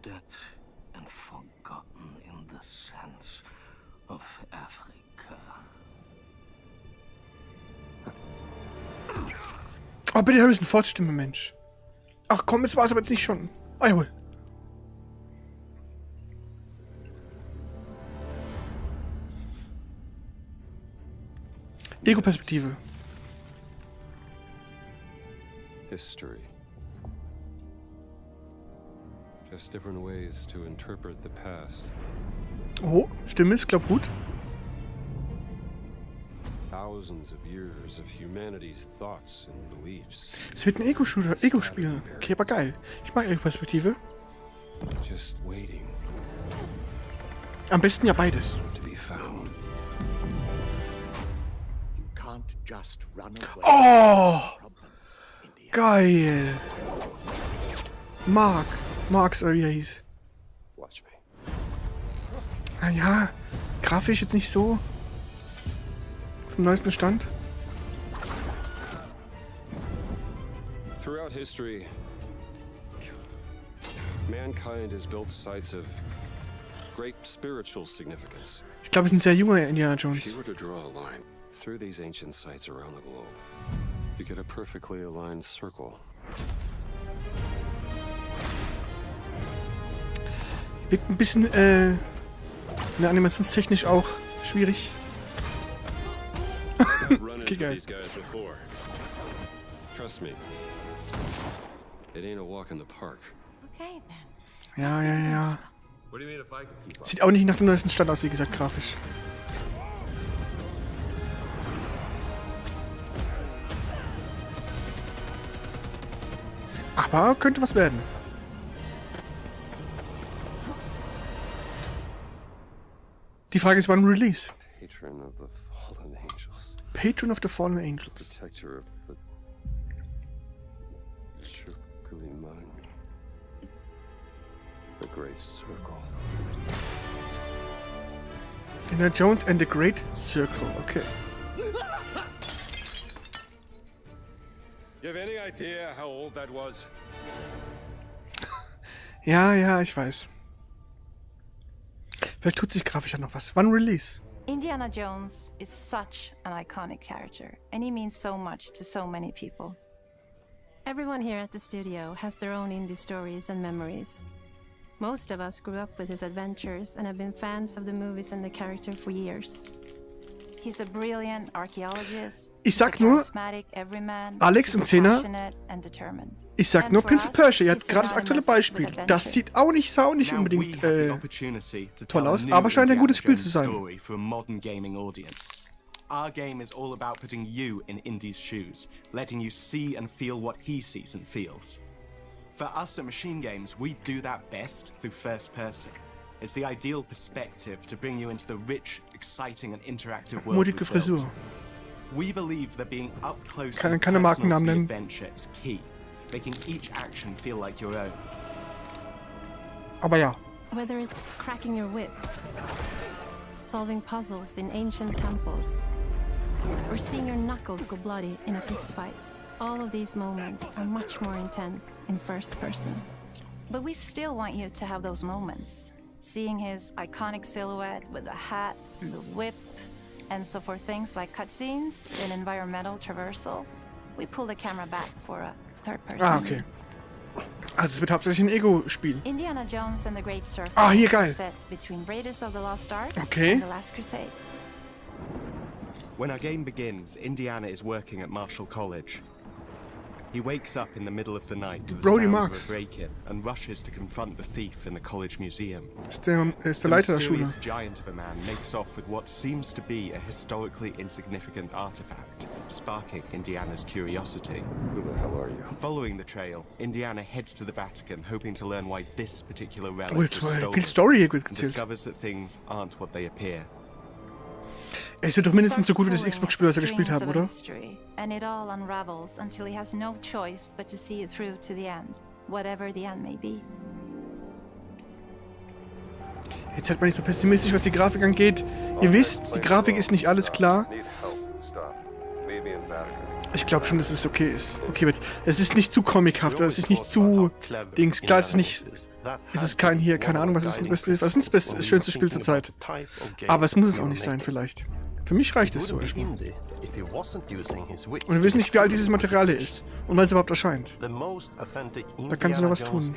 dead and forgotten in the sense of Africa. Oh, bitte hör ein bisschen Fortstimme, Mensch. Ach komm, es war's aber jetzt nicht schon. Jawohl. Ego-Perspektive. History. Just different ways to interpret the past. Oh, Stimme ist, glaub gut. Thousands of years of humanity's thoughts and beliefs. Es wird ein Ego-Shooter, Ego-Spiel. Okay, aber geil. Ich mag Ego-Perspektive. Just waiting. Am besten ja beides. To be found. You can't just run away. Oh! Geil. Marx, oder wie er hieß. Watch me. Naja, grafisch jetzt nicht so. Vom neuesten Stand. Throughout history, mankind has built sites of great spiritual significance. Ich glaube, es ist ein sehr junger Indiana If Jones. you were to draw a line through these ancient sites around the globe, you get a perfectly aligned circle. Wirkt ein bisschen, animationstechnisch auch schwierig. Okay, geil. Trust me, it ain't a walk in the park. Okay, then. Ja. Sieht auch nicht nach dem neuesten Stand aus, wie gesagt, grafisch. Aber könnte was werden. Die Frage ist, wann Release? Patron of the fallen angels. Patron of the Fallen Angels. Protector of the Chukuliman. The Great Circle. Indiana Jones and the Great Circle, okay. You have any idea how old that was? Ja, ich weiß. Vielleicht tut sich grafisch ja noch was. Wann Release? Indiana Jones is such an iconic character, and he means so much to so many people. Everyone here at the studio has their own indie stories and memories. Most of us grew up with his adventures and have been fans of the movies and the character for years. He's a brilliant archaeologist. Ich sag nur, Alex im 10er, ich sag nur Prince of Persia, ihr habt gerade das aktuelle Beispiel. Das sieht auch nicht unbedingt toll aus, aber scheint ein gutes Spiel zu sein. Our game is all about putting you in Indy's shoes, letting you see and feel what he sees and feels. For us at Machine Games, we do that best through first person. It's the ideal perspective to bring you into the rich, exciting and interactive world Mutige we've Frisur. built. We believe that being up close Keine and personal to Markennamen the nennen. adventure is key, making each action feel like your own. Aber ja. Whether it's cracking your whip, solving puzzles in ancient temples, or seeing your knuckles go bloody in a fistfight, all of these moments are much more intense in first person. But we still want you to have those moments. Seeing his iconic silhouette with the hat and the whip, and so for things like cutscenes and environmental traversal, we pull the camera back for a third person. Ah, okay. Also es wird hauptsächlich ein Ego-Spiel. Indiana Jones and the Great Circle Ah, hier geil. is set between Raiders of the Lost Ark Okay. and the Last Crusade. When our game begins, Indiana is working at Marshall College. He wakes up in the middle of the night to the Brody sounds Marx. of a break-in and rushes to confront the thief in the college museum. Ist der The Leiter der Schule. mysterious giant of a man makes off with what seems to be a historically insignificant artifact, sparking Indiana's curiosity. Who the hell are you? Following the trail, Indiana heads to the Vatican, hoping to learn why this particular relic Oh, was jetzt war stolen, viel Story hier gut and gezählt. discovers that things aren't what they appear. Es wird doch mindestens so gut wie das Xbox-Spiel, was wir gespielt haben, oder? And it all unravels until he has no choice but to see it through to the end, whatever the end may be. Jetzt seid man nicht so pessimistisch, was die Grafik angeht. Ihr wisst, die Grafik ist nicht alles klar. Ich glaube schon, dass es okay ist. Okay wird. Es ist nicht zu comichaft, es ist nicht zu Dings. Klar, es ist nicht. Es ist kein hier, keine Ahnung, was ist das beste, schönste Spiel zur Zeit. Aber es muss es auch nicht sein, vielleicht. Für mich reicht es so erstmal. Und wir wissen nicht, wie alt dieses Material hier ist und wann es überhaupt erscheint. Da kannst du noch was tun.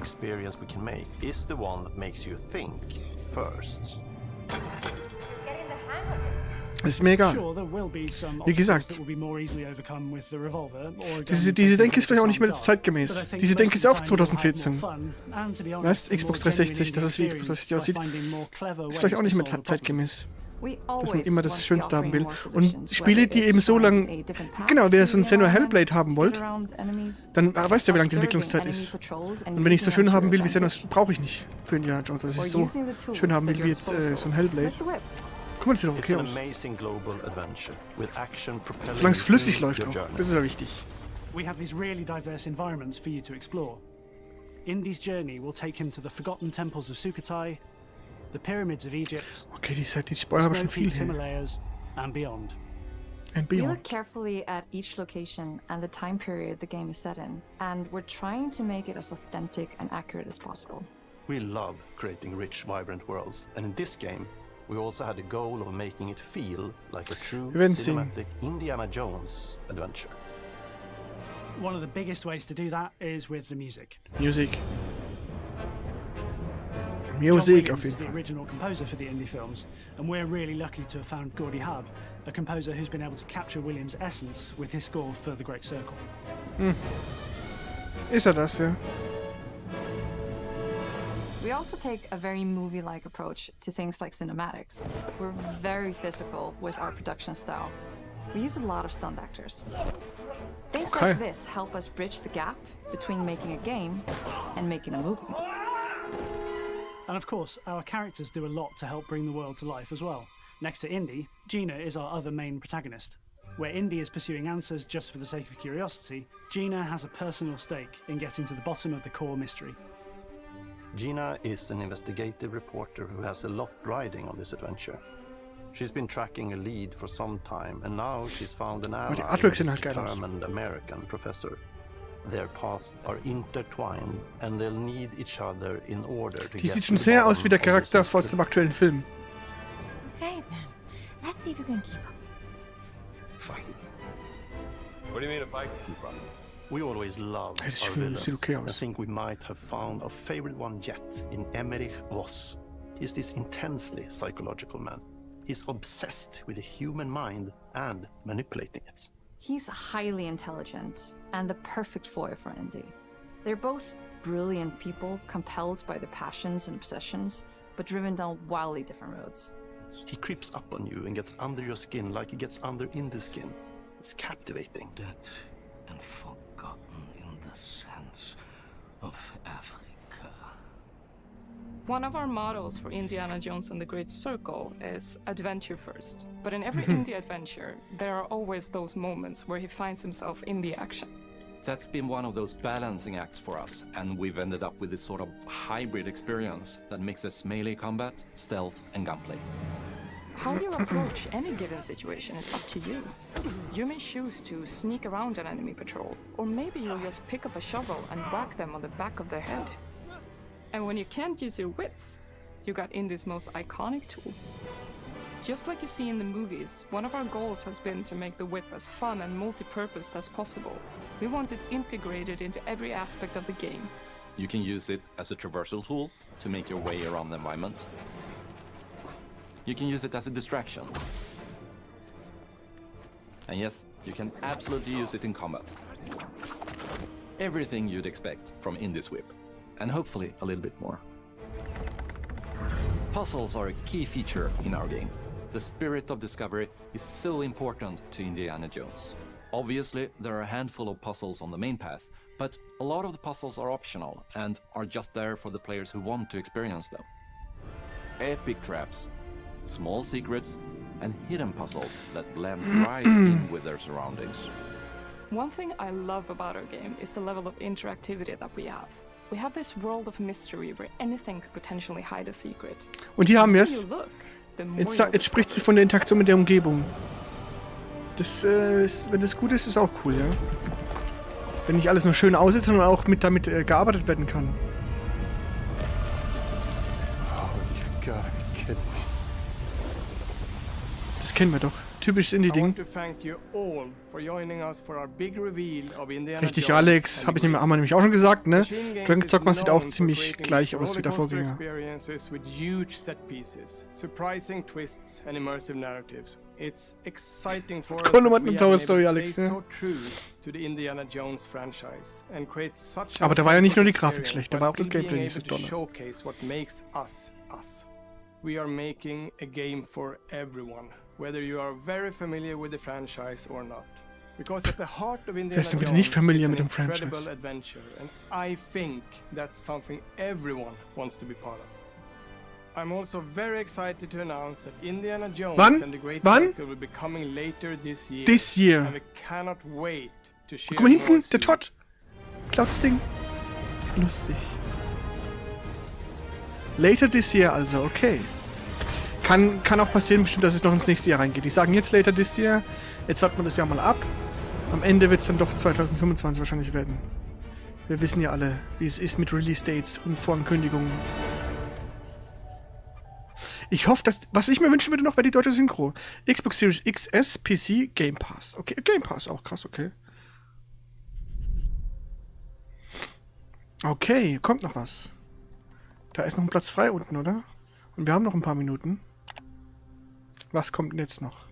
Es ist mir egal. Wie gesagt, diese Denke ist vielleicht auch nicht mehr zeitgemäß. Diese Denke ist auch 2014. Weißt, Xbox 360, das ist wie Xbox 360 aussieht, ist vielleicht auch nicht mehr zeitgemäß. Dass man immer das Schönste haben will. Und Spiele, die eben so lang... Genau, wer so ein Senua Hellblade haben wollt, dann weißt du ja, wie lange die Entwicklungszeit ist. Und wenn ich so schön haben will wie Senua, brauche ich nicht für Indiana Jones, dass ich so schön haben will wie jetzt so ein Hellblade. Guck mal, das sieht doch okay aus. Solange es flüssig läuft auch, das ist ja wichtig. We have these really diverse environments for you to explore. Indy's journey will take him to the forgotten temples of Sukhothai, the pyramids of Egypt, okay, die Spoiler haben schon viel hier. Himalayas, and beyond. And We beyond. look carefully at each location and the time period the game is set in, and we're trying to make it as authentic and accurate as possible. We love creating rich, vibrant worlds, and in this game, we also had the goal of making it feel like a true cinematic Indiana Jones adventure. One of the biggest ways to do that is with the music. Music. John Musik Williams auf is jeden the Fall. original composer for the indie films, and we're really lucky to have found Gordy Hub, a composer who's been able to capture Williams' essence with his score for The Great Circle. Ist er das, ja? We also take a very movie-like approach to things like cinematics. We're very physical with our production style. We use a lot of stunt actors. Things Okay. like this help us bridge the gap between making a game and making a movie. And of course, our characters do a lot to help bring the world to life as well. Next to Indy, Gina is our other main protagonist. Where Indy is pursuing answers just for the sake of curiosity, Gina has a personal stake in getting to the bottom of the core mystery. Gina is an investigative reporter who has a lot riding on this adventure. She's been tracking a lead for some time, and now she's found an ally, die in Artworks sehen this halt geil aus. determined American professor. Their paths are intertwined, and they'll need each other in order to Die get sieht to schon the sehr bottom aus wie der of this Charakter aus mystery. dem aktuellen Film. Okay, then. Let's see if you can keep up. Fine. What do you mean if I can keep up? We always love Hey, das our sieht villains. okay I aus. think we might have found our favorite one yet in Emmerich Voss. He's this intensely psychological man. He's obsessed with the human mind and manipulating it. He's highly intelligent and the perfect foil for Indy. They're both brilliant people, compelled by their passions and obsessions, but driven down wildly different roads. He creeps up on you and gets under your skin like he gets under Indy's skin. It's captivating. Dead and forgotten in the sense of Africa. One of our mottos for Indiana Jones and the Great Circle is adventure first. But in every indie adventure, there are always those moments where he finds himself in the action. That's been one of those balancing acts for us, and we've ended up with this sort of hybrid experience that mixes melee combat, stealth, and gunplay. How you approach any given situation is up to you. You may choose to sneak around an enemy patrol, or maybe you'll just pick up a shovel and whack them on the back of their head. And when you can't use your wits, you got Indie's most iconic tool. Just like you see in the movies, one of our goals has been to make the whip as fun and multi-purposed as possible. We want it integrated into every aspect of the game. You can use it as a traversal tool to make your way around the environment. You can use it as a distraction. And yes, you can absolutely use it in combat. Everything you'd expect from Indie's whip. And hopefully a little bit more. Puzzles are a key feature in our game. The spirit of discovery is so important to Indiana Jones. Obviously, there are a handful of puzzles on the main path, but a lot of the puzzles are optional and are just there for the players who want to experience them. Epic traps, small secrets, and hidden puzzles that blend right in with their surroundings. One thing I love about our game is the level of interactivity that we have. We have this world of mystery where anything could potentially hide a secret. Und hier haben wir es. Jetzt spricht sie von der Interaktion mit der Umgebung. Das ist, wenn das gut ist, ist auch cool, ja. Wenn nicht alles nur schön aussieht, sondern auch damit gearbeitet werden kann. Das kennen wir doch. Typisches Indie-Ding. Richtig, Alex. Haben wir nämlich auch schon gesagt, ne? Dragon's Dogma sieht auch ziemlich gleich aus wie der Vorgänger. Story, Alex, ne? Aber da war ja nicht nur die Grafik schlecht, da war auch das Gameplay nicht so doll. We are making a game for everyone, whether you are very familiar with the franchise or not. Because at the heart of Indiana Jones is an incredible adventure, and I think that's something everyone wants to be part of. I'm also very excited to announce that Indiana Jones and the Great Circle will be coming later this year. This year. And we cannot wait to share. Guck mal hinten, der Todd. Klaut das Ding. Lustig. Later this year also, okay. Kann auch passieren bestimmt, dass es noch ins nächste Jahr reingeht. Die sagen jetzt later this year, jetzt warten wir das Jahr mal ab. Am Ende wird es dann doch 2025 wahrscheinlich werden. Wir wissen ja alle, wie es ist mit Release-Dates und Vorankündigungen. Ich hoffe, dass... Was ich mir wünschen würde noch, wäre die deutsche Synchro. Xbox Series XS, PC, Game Pass. Okay, Game Pass, auch krass, okay. Okay, kommt noch was. Da ist noch ein Platz frei unten, oder? Und wir haben noch ein paar Minuten. Was kommt denn jetzt noch?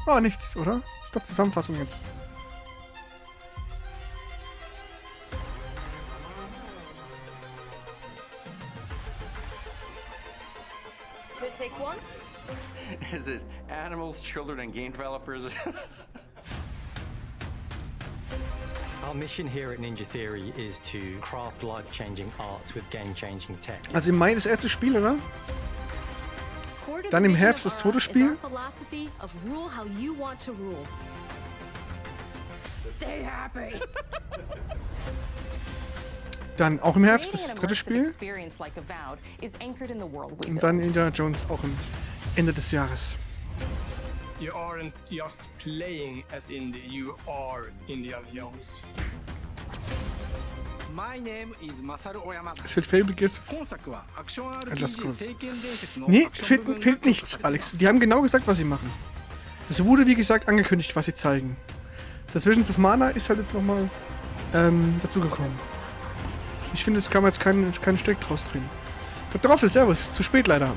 Oh, nichts, oder? Ist doch Zusammenfassung jetzt. Take one? Is it animals, children, and game developers? Our mission here at Ninja Theory is to craft life-changing art with game-changing tech. Also im Mai das erste Spiel, oder? Dann im Herbst das zweite Spiel. Dann auch im Herbst das dritte Spiel. Und dann Indiana Jones auch am Ende des Jahres. You aren't just playing as Indy, you are Indiana Jones. Es wird Fable Gears. Lass kurz. Nee, fehlt nicht, Alex. Die haben genau gesagt, was sie machen. Es wurde, wie gesagt, angekündigt, was sie zeigen. Das Visions of Mana ist halt jetzt nochmal dazugekommen. Ich finde, es kann man jetzt keinen Strick draus drehen. Dr. Roffel, servus. Zu spät leider.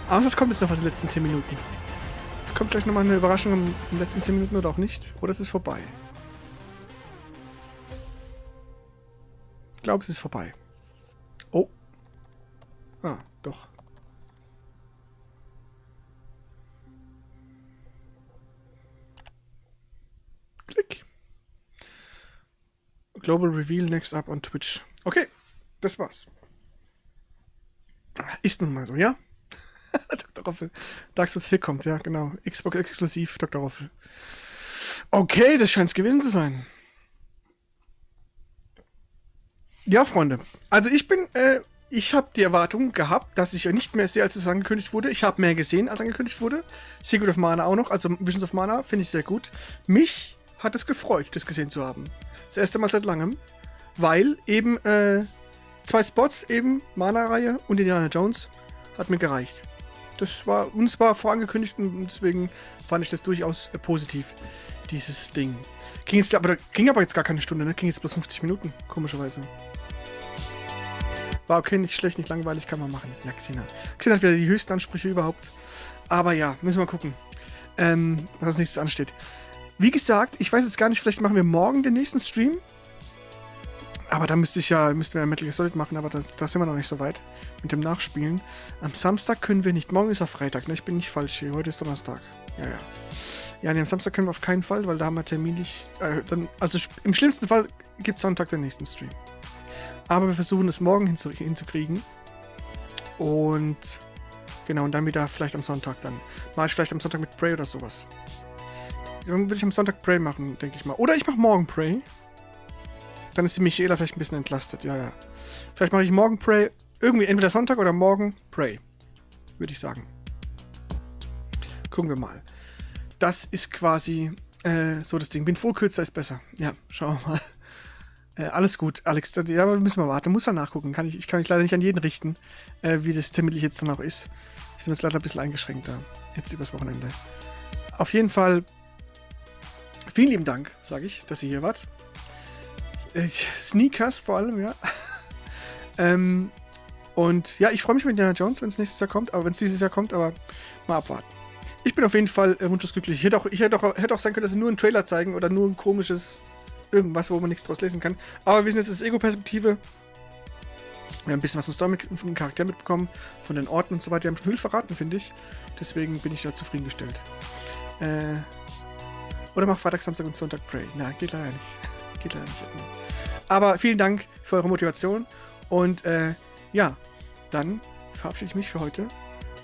Aber das kommt jetzt noch in den letzten 10 Minuten. Es kommt gleich nochmal eine Überraschung in den letzten 10 Minuten oder auch nicht. Oder es ist vorbei. Ich glaube, es ist vorbei. Oh. Ah, doch. Klick. Global Reveal next up on Twitch. Okay, das war's. Ist nun mal so, ja? Dr. Roffel. Dark Souls 4 kommt, ja, genau. Xbox exklusiv, Dr. Roffel. Okay, das scheint es gewesen zu sein. Ja, Freunde. Also ich habe die Erwartung gehabt, dass ich ja nicht mehr sehe, als es angekündigt wurde. Ich habe mehr gesehen, als angekündigt wurde. Secret of Mana auch noch, also Visions of Mana, finde ich sehr gut. Mich hat es gefreut, das gesehen zu haben. Das erste Mal seit langem. Weil eben 2 Spots, eben Mana-Reihe und Indiana Jones, hat mir gereicht. Das war uns vorangekündigt und deswegen fand ich das durchaus positiv, dieses Ding. Ging aber jetzt gar keine Stunde, ne? Ging jetzt bloß 50 Minuten, komischerweise. War okay, nicht schlecht, nicht langweilig, kann man machen. Ja, Xena. Xena hat wieder die höchsten Ansprüche überhaupt. Aber ja, müssen wir mal gucken, was als nächstes ansteht. Wie gesagt, ich weiß jetzt gar nicht, vielleicht machen wir morgen den nächsten Stream. Aber da müssten wir Metal Gear Solid machen, aber da sind wir noch nicht so weit mit dem Nachspielen. Am Samstag können wir nicht. Morgen ist ja Freitag, ne? Ich bin nicht falsch hier. Heute ist Donnerstag. Ja. Ja, nee, am Samstag können wir auf keinen Fall, weil da haben wir terminlich. Also im schlimmsten Fall gibt es Sonntag den nächsten Stream. Aber wir versuchen es morgen hinzukriegen. Und genau, und dann wieder vielleicht am Sonntag dann. Mache ich vielleicht am Sonntag mit Prey oder sowas. Dann würde ich am Sonntag Prey machen, denke ich mal. Oder ich mache morgen Prey. Dann ist die Michaela vielleicht ein bisschen entlastet, ja. Vielleicht mache ich morgen Prey, irgendwie entweder Sonntag oder morgen Prey, würde ich sagen. Gucken wir mal. Das ist quasi so das Ding. Bin froh, kürzer ist besser. Ja, schauen wir mal. Alles gut, Alex. Ja, müssen wir warten. Muss da nachgucken. Ich kann mich leider nicht an jeden richten, wie das terminlich jetzt dann auch ist. Ich bin jetzt leider ein bisschen eingeschränkt da. Jetzt übers Wochenende. Auf jeden Fall vielen lieben Dank, sage ich, dass ihr hier wart. Sneakers vor allem, ja. Und ja, ich freue mich mit Indiana Jones, wenn es nächstes Jahr kommt, aber wenn es dieses Jahr kommt, aber mal abwarten. Ich bin auf jeden Fall wunschlos glücklich. Hätte auch sein können, dass sie nur einen Trailer zeigen oder nur ein komisches irgendwas, wo man nichts draus lesen kann. Aber wir sind jetzt aus Ego-Perspektive. Wir haben ein bisschen was von Story von den Charakteren mitbekommen, von den Orten und so weiter. Die haben schon viel verraten, finde ich. Deswegen bin ich da zufriedengestellt. Oder mach Freitag, Samstag und Sonntag Prey. Na, geht leider nicht. Aber vielen Dank für eure Motivation. Und ja, dann verabschiede ich mich für heute.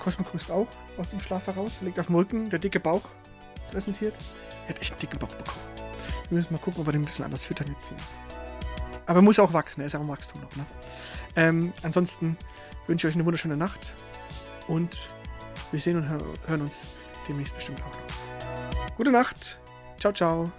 Cosmo grüßt auch aus dem Schlaf heraus. Liegt auf dem Rücken, der dicke Bauch präsentiert. Er hat echt einen dicken Bauch bekommen. Wir müssen mal gucken, ob wir den ein bisschen anders füttern jetzt hier. Aber er muss auch wachsen, er ist auch im Wachstum noch. Ne? Ansonsten wünsche ich euch eine wunderschöne Nacht. Und wir sehen und hören uns demnächst bestimmt auch noch. Gute Nacht. Ciao, ciao.